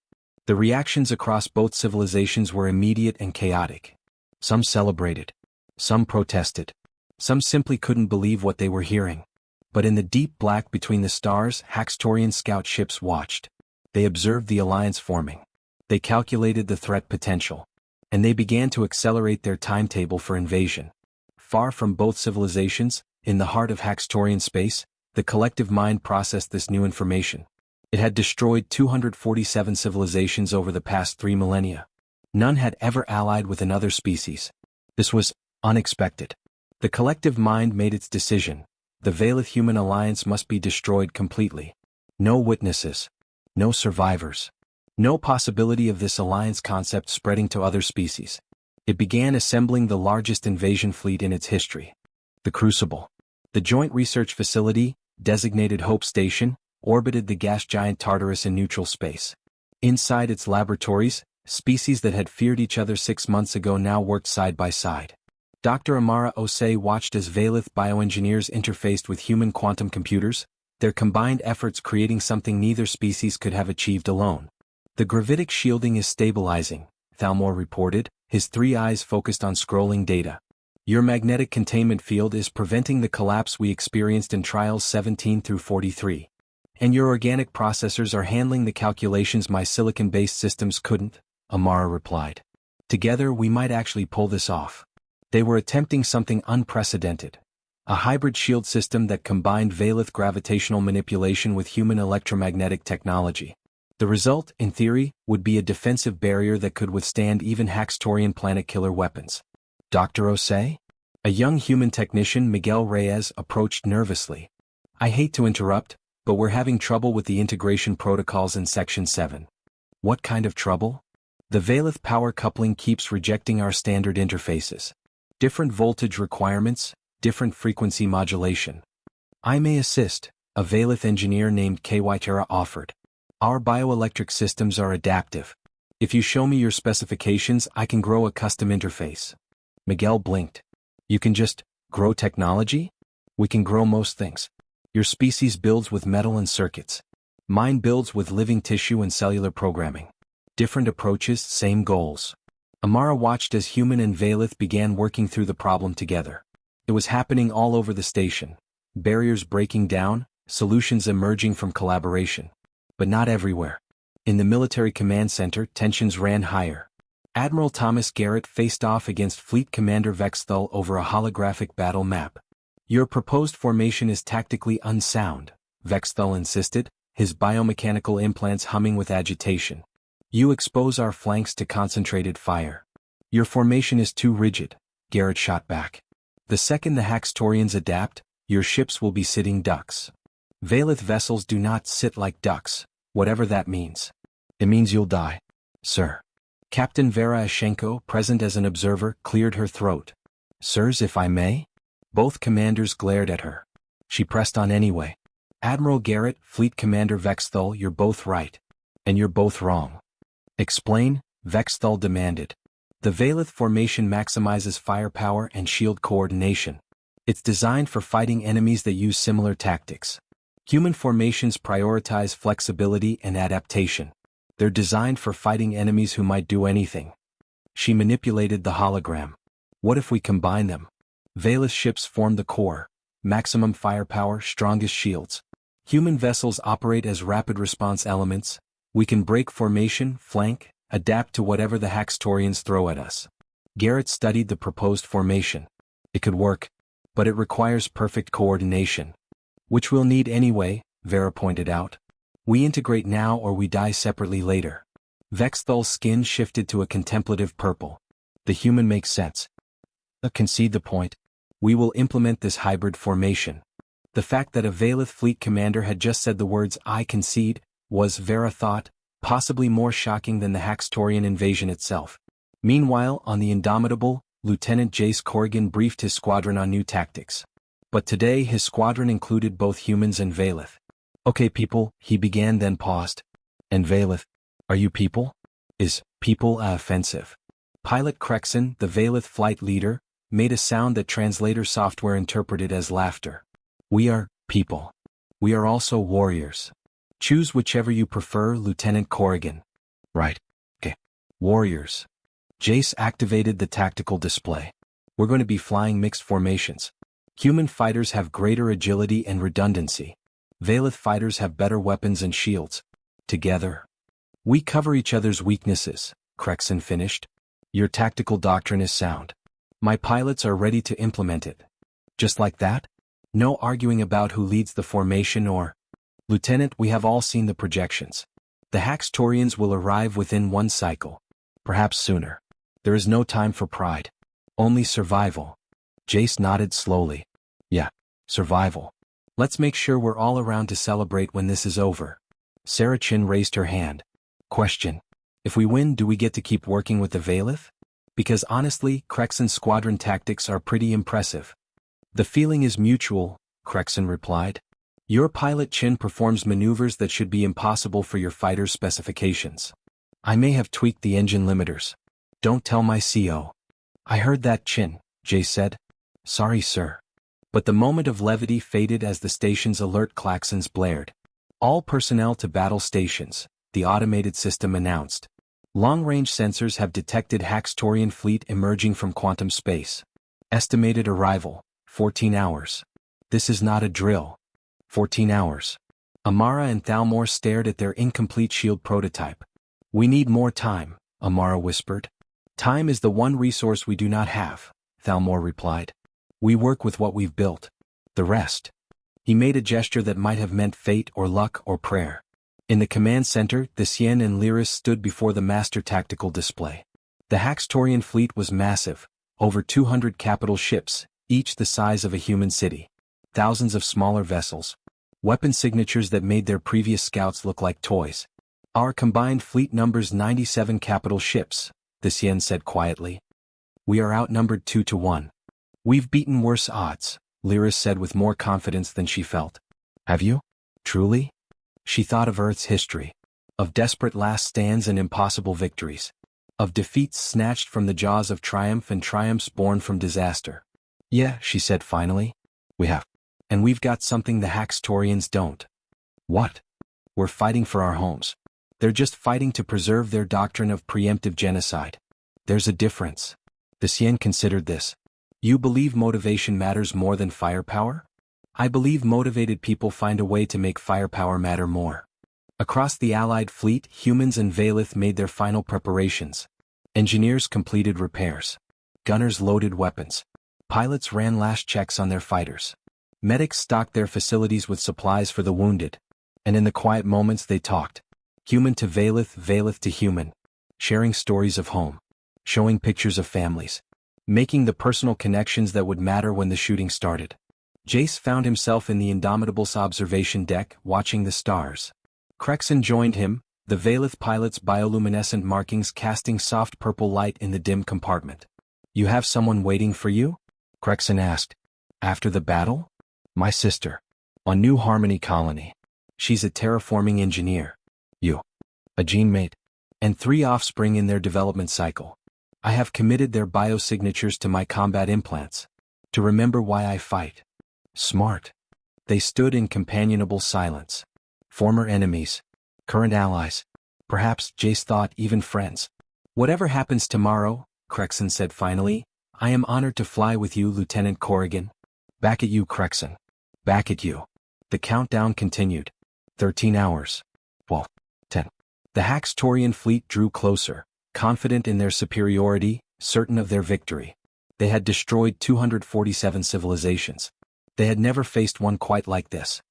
The reactions across both civilizations were immediate and chaotic. Some celebrated. Some protested. Some simply couldn't believe what they were hearing. But in the deep black between the stars, Haxtorian scout ships watched. They observed the alliance forming. They calculated the threat potential. And they began to accelerate their timetable for invasion. Far from both civilizations, in the heart of Haxtorian space, the collective mind processed this new information. It had destroyed 247 civilizations over the past 3 millennia. None had ever allied with another species. This was unexpected. The collective mind made its decision. The Vaylith-human alliance must be destroyed completely. No witnesses. No survivors. No possibility of this alliance concept spreading to other species. It began assembling the largest invasion fleet in its history. The Crucible. The joint research facility, designated Hope Station, orbited the gas giant Tartarus in neutral space. Inside its laboratories, species that had feared each other 6 months ago now worked side by side. Dr. Amara Osei watched as Vaylith bioengineers interfaced with human quantum computers, their combined efforts creating something neither species could have achieved alone. The gravitic shielding is stabilizing, Thalmor reported, his three eyes focused on scrolling data. Your magnetic containment field is preventing the collapse we experienced in trials 17 through 43. And your organic processors are handling the calculations my silicon-based systems couldn't, Amara replied. Together we might actually pull this off. They were attempting something unprecedented. A hybrid shield system that combined Valith gravitational manipulation with human electromagnetic technology. The result, in theory, would be a defensive barrier that could withstand even Haxtorian planet-killer weapons. Dr. Osei? A young human technician, Miguel Reyes, approached nervously. I hate to interrupt, but we're having trouble with the integration protocols in Section 7. What kind of trouble? The Valith power coupling keeps rejecting our standard interfaces. Different voltage requirements, different frequency modulation. I may assist, a Valith engineer named Kwitera offered. Our bioelectric systems are adaptive. If you show me your specifications, I can grow a custom interface. Miguel blinked. You can just grow technology? We can grow most things. Your species builds with metal and circuits. Mine builds with living tissue and cellular programming. Different approaches, same goals. Amara watched as Human and Valith began working through the problem together. It was happening all over the station. Barriers breaking down, solutions emerging from collaboration. But not everywhere. In the military command center, tensions ran higher. Admiral Thomas Garrett faced off against Fleet Commander Vexthal over a holographic battle map. Your proposed formation is tactically unsound, Vexthal insisted, his biomechanical implants humming with agitation. You expose our flanks to concentrated fire. Your formation is too rigid, Garrett shot back. The second the Haxtorians adapt, your ships will be sitting ducks. Valith vessels do not sit like ducks, whatever that means. It means you'll die, sir. Captain Vera Ashenko, present as an observer, cleared her throat. Sirs, if I may? Both commanders glared at her. She pressed on anyway. Admiral Garrett, Fleet Commander Vexthal, you're both right. And you're both wrong. Explain, Vexthal demanded. The Valith formation maximizes firepower and shield coordination. It's designed for fighting enemies that use similar tactics. Human formations prioritize flexibility and adaptation. They're designed for fighting enemies who might do anything. She manipulated the hologram. What if we combine them? Valith ships form the core. Maximum firepower, strongest shields. Human vessels operate as rapid response elements. We can break formation, flank, adapt to whatever the Haxtorians throw at us. Garrett studied the proposed formation. It could work, but it requires perfect coordination. Which we'll need anyway, Vera pointed out. We integrate now or we die separately later. Vexthal's skin shifted to a contemplative purple. The human makes sense. Concede the point. We will implement this hybrid formation. The fact that a Valith fleet commander had just said the words I concede was, Vera thought, possibly more shocking than the Haxtorian invasion itself. Meanwhile, on the Indomitable, Lieutenant Jace Corrigan briefed his squadron on new tactics. But today his squadron included both humans and Valith. Okay people, he began then paused. And Valith, are you people? Is people offensive? Pilot Crexon, the Valith flight leader, made a sound that translator software interpreted as laughter. We are people. We are also warriors. Choose whichever you prefer, Lieutenant Corrigan. Right. Okay. Warriors. Jace activated the tactical display. We're going to be flying mixed formations. Human fighters have greater agility and redundancy. Valith fighters have better weapons and shields. Together, we cover each other's weaknesses, Crexon finished. Your tactical doctrine is sound. My pilots are ready to implement it. Just like that? No arguing about who leads the formation or... Lieutenant, we have all seen the projections. The Haxtorians will arrive within one cycle. Perhaps sooner. There is no time for pride. Only survival. Jace nodded slowly. Yeah, survival. Let's make sure we're all around to celebrate when this is over. Sarah Chin raised her hand. Question. If we win, do we get to keep working with the Valith? Because honestly, Crexon's squadron tactics are pretty impressive. The feeling is mutual, Crexon replied. Your pilot Chin performs maneuvers that should be impossible for your fighter's specifications. I may have tweaked the engine limiters. Don't tell my CO. I heard that, Chin, Jay said. Sorry, sir. But the moment of levity faded as the station's alert klaxons blared. All personnel to battle stations, the automated system announced. Long-range sensors have detected Haxtorian fleet emerging from quantum space. Estimated arrival, 14 hours. This is not a drill. 14 hours. Amara and Thalmor stared at their incomplete shield prototype. We need more time, Amara whispered. Time is the one resource we do not have, Thalmor replied. We work with what we've built. The rest. He made a gesture that might have meant fate or luck or prayer. In the command center, Dissent and Lyris stood before the master tactical display. The Haxtorian fleet was massive, over 200 capital ships, each the size of a human city. Thousands of smaller vessels. Weapon signatures that made their previous scouts look like toys. Our combined fleet numbers 97 capital ships, Dissent said quietly. We are outnumbered 2-1. We've beaten worse odds, Lyris said with more confidence than she felt. Have you? Truly? She thought of Earth's history. Of desperate last stands and impossible victories. Of defeats snatched from the jaws of triumph and triumphs born from disaster. Yeah, she said finally. We have. And we've got something the Haxtorians don't. What? We're fighting for our homes. They're just fighting to preserve their doctrine of preemptive genocide. There's a difference. Dissent considered this. You believe motivation matters more than firepower? I believe motivated people find a way to make firepower matter more. Across the Allied fleet, humans and Valith made their final preparations. Engineers completed repairs. Gunners loaded weapons. Pilots ran last checks on their fighters. Medics stocked their facilities with supplies for the wounded. And in the quiet moments they talked. Human to Valith, Valith to human. Sharing stories of home. Showing pictures of families. Making the personal connections that would matter when the shooting started. Jace found himself in the Indomitable's observation deck, watching the stars. Crexon joined him, the Valith pilot's bioluminescent markings casting soft purple light in the dim compartment. You have someone waiting for you? Crexon asked. After the battle? My sister. On New Harmony Colony. She's a terraforming engineer. You. A gene mate. And 3 offspring in their development cycle. I have committed their biosignatures to my combat implants. To remember why I fight. Smart. They stood in companionable silence. Former enemies. Current allies. Perhaps, Jace thought, even friends. Whatever happens tomorrow, Crexon said finally, I am honored to fly with you, Lieutenant Corrigan. Back at you, Crexon. Back at you. The countdown continued. 13 hours. 12. 10. The Haxtorian fleet drew closer, confident in their superiority, certain of their victory. They had destroyed 247 civilizations. They had never faced one quite like this.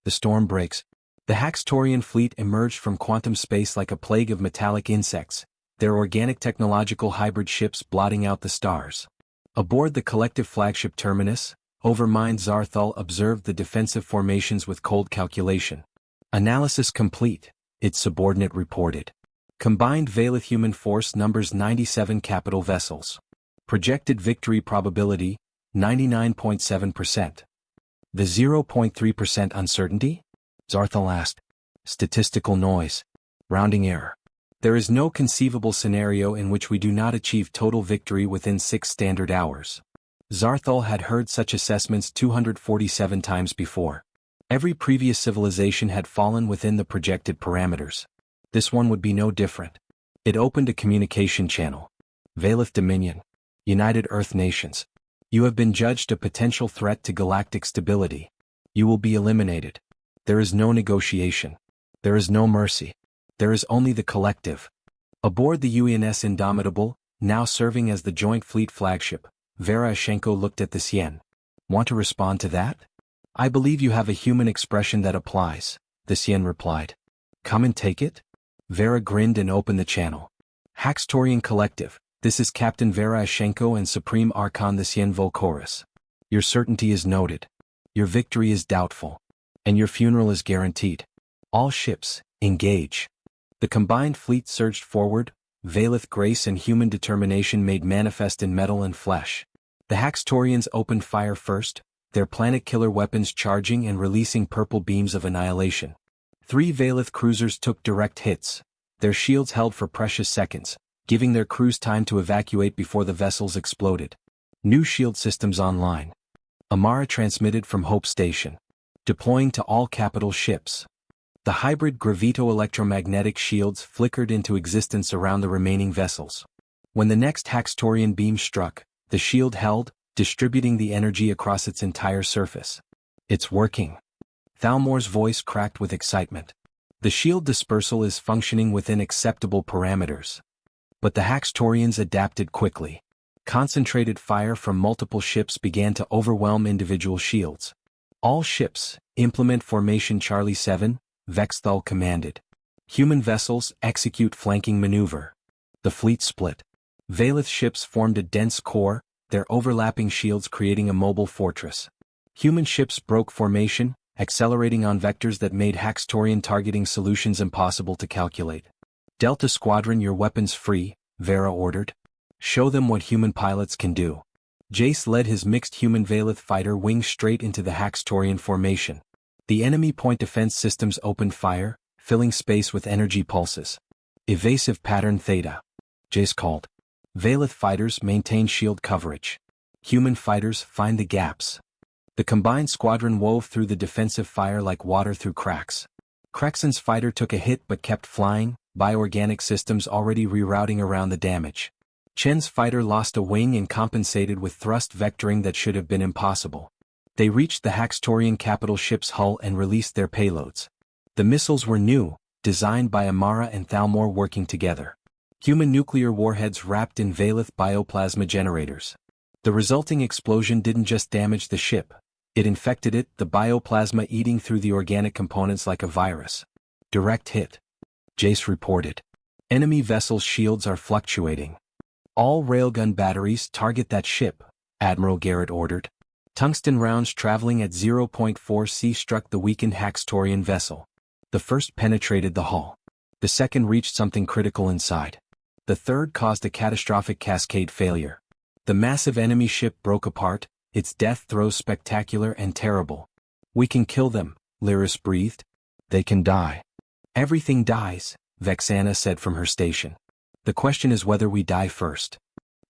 The storm breaks. The Haxtorian fleet emerged from quantum space like a plague of metallic insects, their organic technological hybrid ships blotting out the stars. Aboard the collective flagship Terminus, Overmind Zarthal observed the defensive formations with cold calculation. Analysis complete, its subordinate reported. Combined Valith human force numbers 97 capital vessels. Projected victory probability, 99.7%. The 0.3% uncertainty? Zarthal asked. Statistical noise. Rounding error. There is no conceivable scenario in which we do not achieve total victory within 6 standard hours. Zarthal had heard such assessments 247 times before. Every previous civilization had fallen within the projected parameters. This one would be no different. It opened a communication channel. Valith Dominion. United Earth Nations. You have been judged a potential threat to galactic stability. You will be eliminated. There is no negotiation. There is no mercy. There is only the collective. Aboard the UNS Indomitable, now serving as the Joint Fleet flagship, Vera Ashenko looked at the Sien. Want to respond to that? I believe you have a human expression that applies, the Sien replied. Come and take it? Vera grinned and opened the channel. Haxtorian Collective, this is Captain Vera Ashenko and Supreme Archon the Sien Volkoris. Your certainty is noted. Your victory is doubtful. And your funeral is guaranteed. All ships, engage. The combined fleet surged forward, Valith grace and human determination made manifest in metal and flesh. The Haxtorians opened fire first, their planet-killer weapons charging and releasing purple beams of annihilation. 3 Valith cruisers took direct hits, their shields held for precious seconds, giving their crews time to evacuate before the vessels exploded. New shield systems online. Amara transmitted from Hope Station. Deploying to all capital ships. The hybrid gravito-electromagnetic shields flickered into existence around the remaining vessels. When the next Haxtorian beam struck, the shield held, distributing the energy across its entire surface. It's working. Thalmore's voice cracked with excitement. The shield dispersal is functioning within acceptable parameters. But the Haxtorians adapted quickly. Concentrated fire from multiple ships began to overwhelm individual shields. All ships, implement formation Charlie 7, Vexthal commanded. Human vessels, execute flanking maneuver. The fleet split. Valeth ships formed a dense core, their overlapping shields creating a mobile fortress. Human ships broke formation, accelerating on vectors that made Haxtorian targeting solutions impossible to calculate. Delta Squadron, your weapons free, Vera ordered. Show them what human pilots can do. Jace led his mixed human Valeth fighter wing straight into the Haxtorian formation. The enemy point defense systems opened fire, filling space with energy pulses. Evasive pattern Theta. Jace called. Valeth fighters maintain shield coverage. Human fighters find the gaps. The combined squadron wove through the defensive fire like water through cracks. Crexon's fighter took a hit but kept flying, bioorganic systems already rerouting around the damage. Chen's fighter lost a wing and compensated with thrust vectoring that should have been impossible. They reached the Haxtorian capital ship's hull and released their payloads. The missiles were new, designed by Amara and Thalmore working together. Human nuclear warheads wrapped in Valeth bioplasma generators. The resulting explosion didn't just damage the ship. It infected it, the bioplasma eating through the organic components like a virus. Direct hit. Jace reported. Enemy vessels' shields are fluctuating. All railgun batteries target that ship, Admiral Garrett ordered. Tungsten rounds traveling at 0.4 C struck the weakened Haxtorian vessel. The first penetrated the hull. The second reached something critical inside. The third caused a catastrophic cascade failure. The massive enemy ship broke apart, its death throes spectacular and terrible. We can kill them, Lyris breathed. They can die. Everything dies, Vexana said from her station. The question is whether we die first.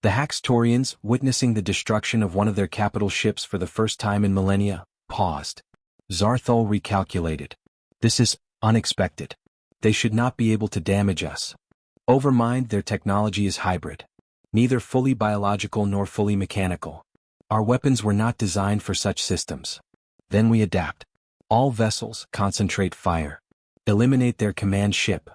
The Haxtorians, witnessing the destruction of one of their capital ships for the first time in millennia, paused. Zarthol recalculated. This is unexpected. They should not be able to damage us. Overmind, their technology is hybrid. Neither fully biological nor fully mechanical. Our weapons were not designed for such systems. Then we adapt. All vessels concentrate fire. Eliminate their command ship.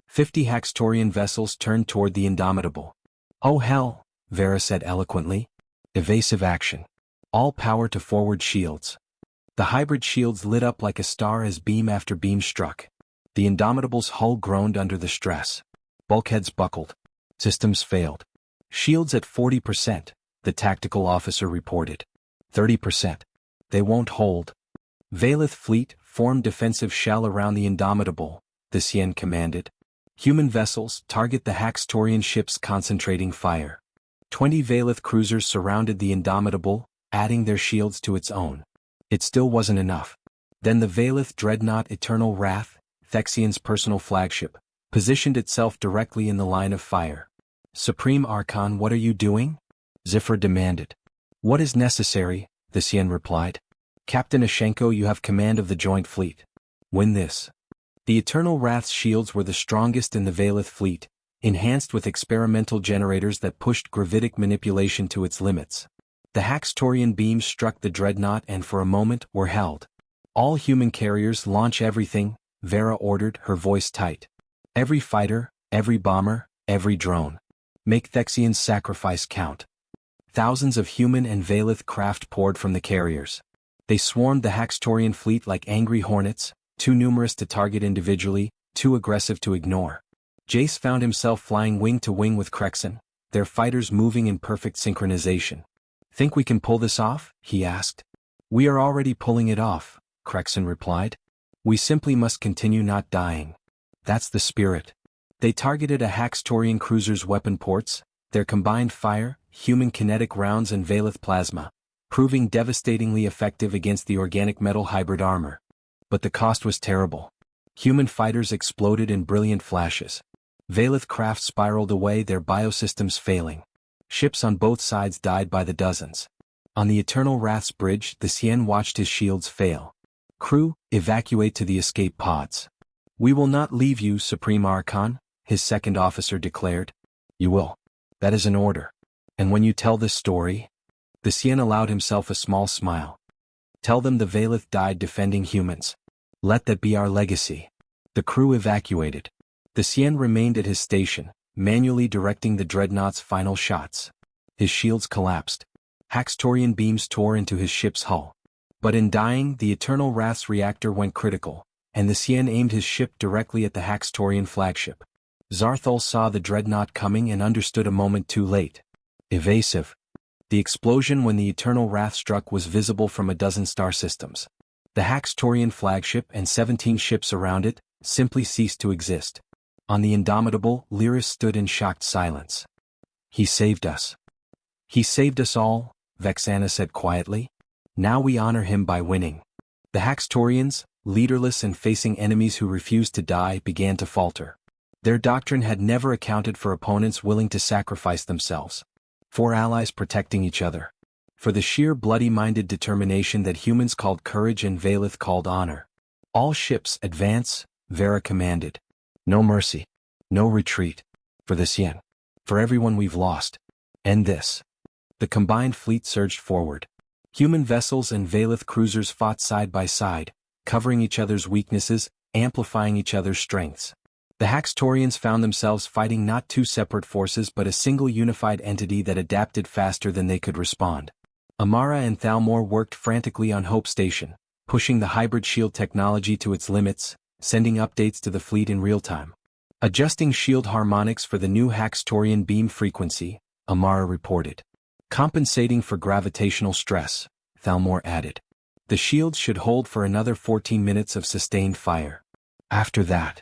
50 Haxtorian vessels turned toward the Indomitable. Oh hell, Vera said eloquently. Evasive action. All power to forward shields. The hybrid shields lit up like a star as beam after beam struck. The Indomitable's hull groaned under the stress. Bulkheads buckled. Systems failed. Shields at 40%, the tactical officer reported. 30%. They won't hold. Valeth fleet formed defensive shell around the Indomitable, the Sien commanded. Human vessels target the Haxtorian ships concentrating fire. 20 Valeth cruisers surrounded the Indomitable, adding their shields to its own. It still wasn't enough. Then the Valeth dreadnought Eternal Wrath, Thexian's personal flagship, positioned itself directly in the line of fire. Supreme Archon, what are you doing? Ziffer demanded. What is necessary, the Sien replied. Captain Ashenko, you have command of the joint fleet. Win this. The Eternal Wrath's shields were the strongest in the Valeth fleet, enhanced with experimental generators that pushed gravitic manipulation to its limits. The Haxtorian beams struck the dreadnought and for a moment were held. All human carriers launch everything, Vera ordered, her voice tight. Every fighter, every bomber, every drone. Make Thexian's sacrifice count. Thousands of human and Valeth craft poured from the carriers. They swarmed the Haxtorian fleet like angry hornets, too numerous to target individually, too aggressive to ignore. Jace found himself flying wing to wing with Crexon, their fighters moving in perfect synchronization. Think we can pull this off? He asked. We are already pulling it off, Crexon replied. We simply must continue not dying. That's the spirit. They targeted a Haxtorian cruiser's weapon ports, their combined fire, human kinetic rounds and Valeth plasma, proving devastatingly effective against the organic metal hybrid armor. But the cost was terrible. Human fighters exploded in brilliant flashes. Valeth craft spiraled away, their biosystems failing. Ships on both sides died by the dozens. On the Eternal Wrath's bridge, the Sien watched his shields fail. Crew, evacuate to the escape pods. "We will not leave you, Supreme Archon," his second officer declared. "You will. That is an order. And when you tell this story..." The Sien allowed himself a small smile. "Tell them the Valeth died defending humans. Let that be our legacy." The crew evacuated. The Sien remained at his station, manually directing the dreadnought's final shots. His shields collapsed. Haxtorian beams tore into his ship's hull. But in dying, the Eternal Wrath's reactor went critical, and the Sien aimed his ship directly at the Haxtorian flagship. Zarthul saw the dreadnought coming and understood a moment too late. Evasive. The explosion when the Eternal Wrath struck was visible from a dozen star systems. The Haxtorian flagship and 17 ships around it simply ceased to exist. On the Indomitable, Lyris stood in shocked silence. "He saved us. He saved us all," Vexana said quietly. "Now we honor him by winning." The Haxtorians, leaderless and facing enemies who refused to die, began to falter. Their doctrine had never accounted for opponents willing to sacrifice themselves. For allies protecting each other. For the sheer bloody-minded determination that humans called courage and Valeth called honor. "All ships, advance," Vera commanded. "No mercy. No retreat. For the Sien. For everyone we've lost. End this." The combined fleet surged forward. Human vessels and Valeth cruisers fought side by side, covering each other's weaknesses, amplifying each other's strengths. The Haxtorians found themselves fighting not two separate forces but a single unified entity that adapted faster than they could respond. Amara and Thalmor worked frantically on Hope Station, pushing the hybrid shield technology to its limits, sending updates to the fleet in real time. Adjusting shield harmonics for the new Haxtorian beam frequency, Amara reported. Compensating for gravitational stress, Thalmor added. The shields should hold for another 14 minutes of sustained fire. After that,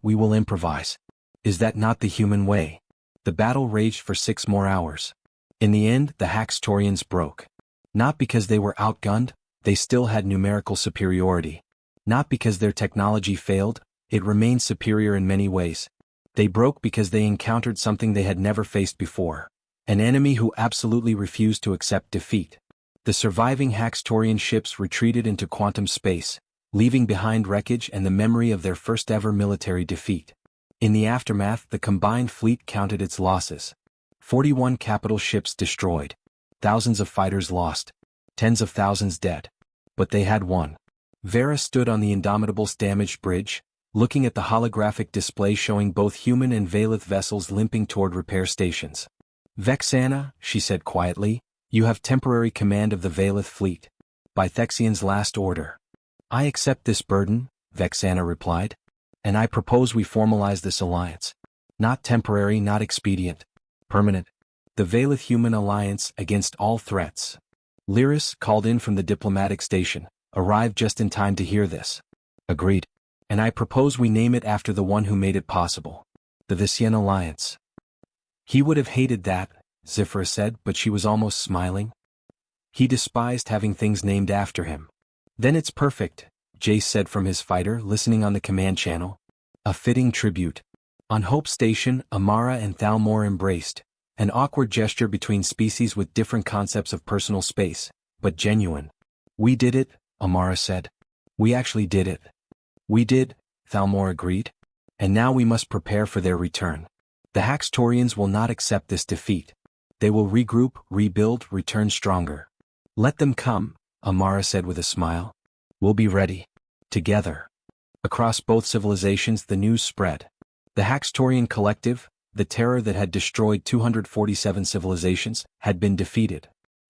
we will improvise. Is that not the human way? The battle raged for 6 more hours. In the end, the Haxtorians broke. Not because they were outgunned, they still had numerical superiority. Not because their technology failed, it remained superior in many ways. They broke because they encountered something they had never faced before. An enemy who absolutely refused to accept defeat. The surviving Haxtorian ships retreated into quantum space, leaving behind wreckage and the memory of their first-ever military defeat. In the aftermath, the combined fleet counted its losses. 41 capital ships destroyed. Thousands of fighters lost. Tens of thousands dead. But they had won. Vera stood on the Indomitable's damaged bridge, looking at the holographic display showing both human and Valeth vessels limping toward repair stations. "Vexana," she said quietly, "you have temporary command of the Valeth fleet. By Thexian's last order." "I accept this burden," Vexana replied. "And I propose we formalize this alliance. Not temporary, not expedient. Permanent. The Valeth-Human Alliance against all threats." Lyris, called in from the diplomatic station, arrived just in time to hear this. "Agreed. And I propose we name it after the one who made it possible. The Visien Alliance." "He would have hated that," Zifra said, but she was almost smiling. "He despised having things named after him." "Then it's perfect," Jace said from his fighter, listening on the command channel. "A fitting tribute." On Hope Station, Amara and Thalmor embraced, an awkward gesture between species with different concepts of personal space, but genuine. "We did it," Amara said. "We actually did it." "We did," Thalmor agreed. "And now we must prepare for their return. The Haxtorians will not accept this defeat. They will regroup, rebuild, return stronger." "Let them come," Amara said with a smile. "We'll be ready. Together." Across both civilizations the news spread. The Haxtorian Collective, the terror that had destroyed 247 civilizations, had been defeated.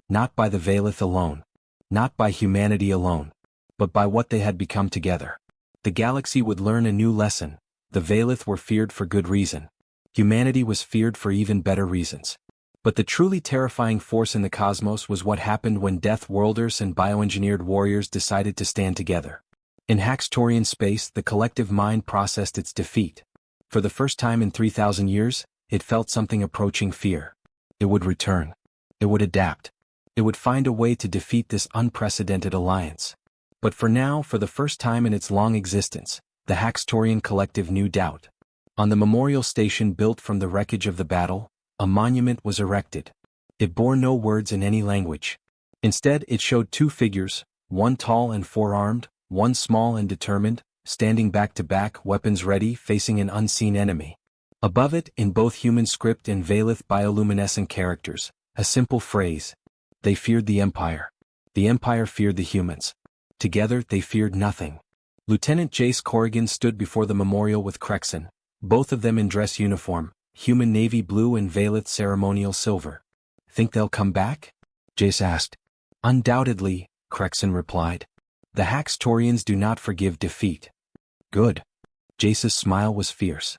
Not by the Valeth alone. Not by humanity alone. But by what they had become together. The galaxy would learn a new lesson. The Valeth were feared for good reason. Humanity was feared for even better reasons. But the truly terrifying force in the cosmos was what happened when Death Worlders and bioengineered warriors decided to stand together. In Haxtorian space, the collective mind processed its defeat. For the first time in 3,000 years, it felt something approaching fear. It would return. It would adapt. It would find a way to defeat this unprecedented alliance. But for now, for the first time in its long existence, the Haxtorian Collective knew doubt. On the memorial station built from the wreckage of the battle, a monument was erected. It bore no words in any language. Instead, it showed 2 figures, one tall and four-armed, one small and determined, standing back to back, weapons ready, facing an unseen enemy. Above it, in both human script and Valith bioluminescent characters, a simple phrase. They feared the Empire. The Empire feared the humans. Together, they feared nothing. Lieutenant Jace Corrigan stood before the memorial with Crexon, both of them in dress uniform, human navy blue and Valith ceremonial silver. Think they'll come back? Jace asked. Undoubtedly, Crexon replied. The Haxtorians do not forgive defeat. Good. Jace's smile was fierce.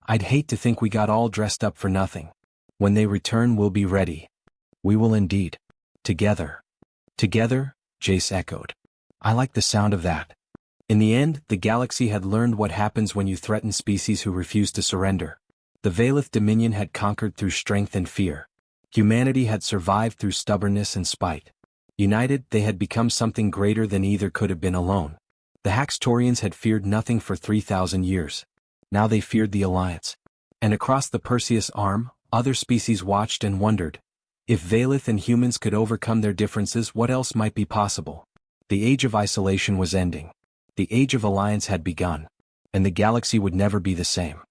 I'd hate to think we got all dressed up for nothing. When they return, we'll be ready. We will indeed. Together. Together, Jace echoed. I like the sound of that. In the end, the galaxy had learned what happens when you threaten species who refuse to surrender. The Valith Dominion had conquered through strength and fear. Humanity had survived through stubbornness and spite. United, they had become something greater than either could have been alone. The Haxtorians had feared nothing for 3,000 years. Now they feared the Alliance. And across the Perseus Arm, other species watched and wondered. If Valith and humans could overcome their differences, what else might be possible? The age of isolation was ending. The age of alliance had begun. And the galaxy would never be the same.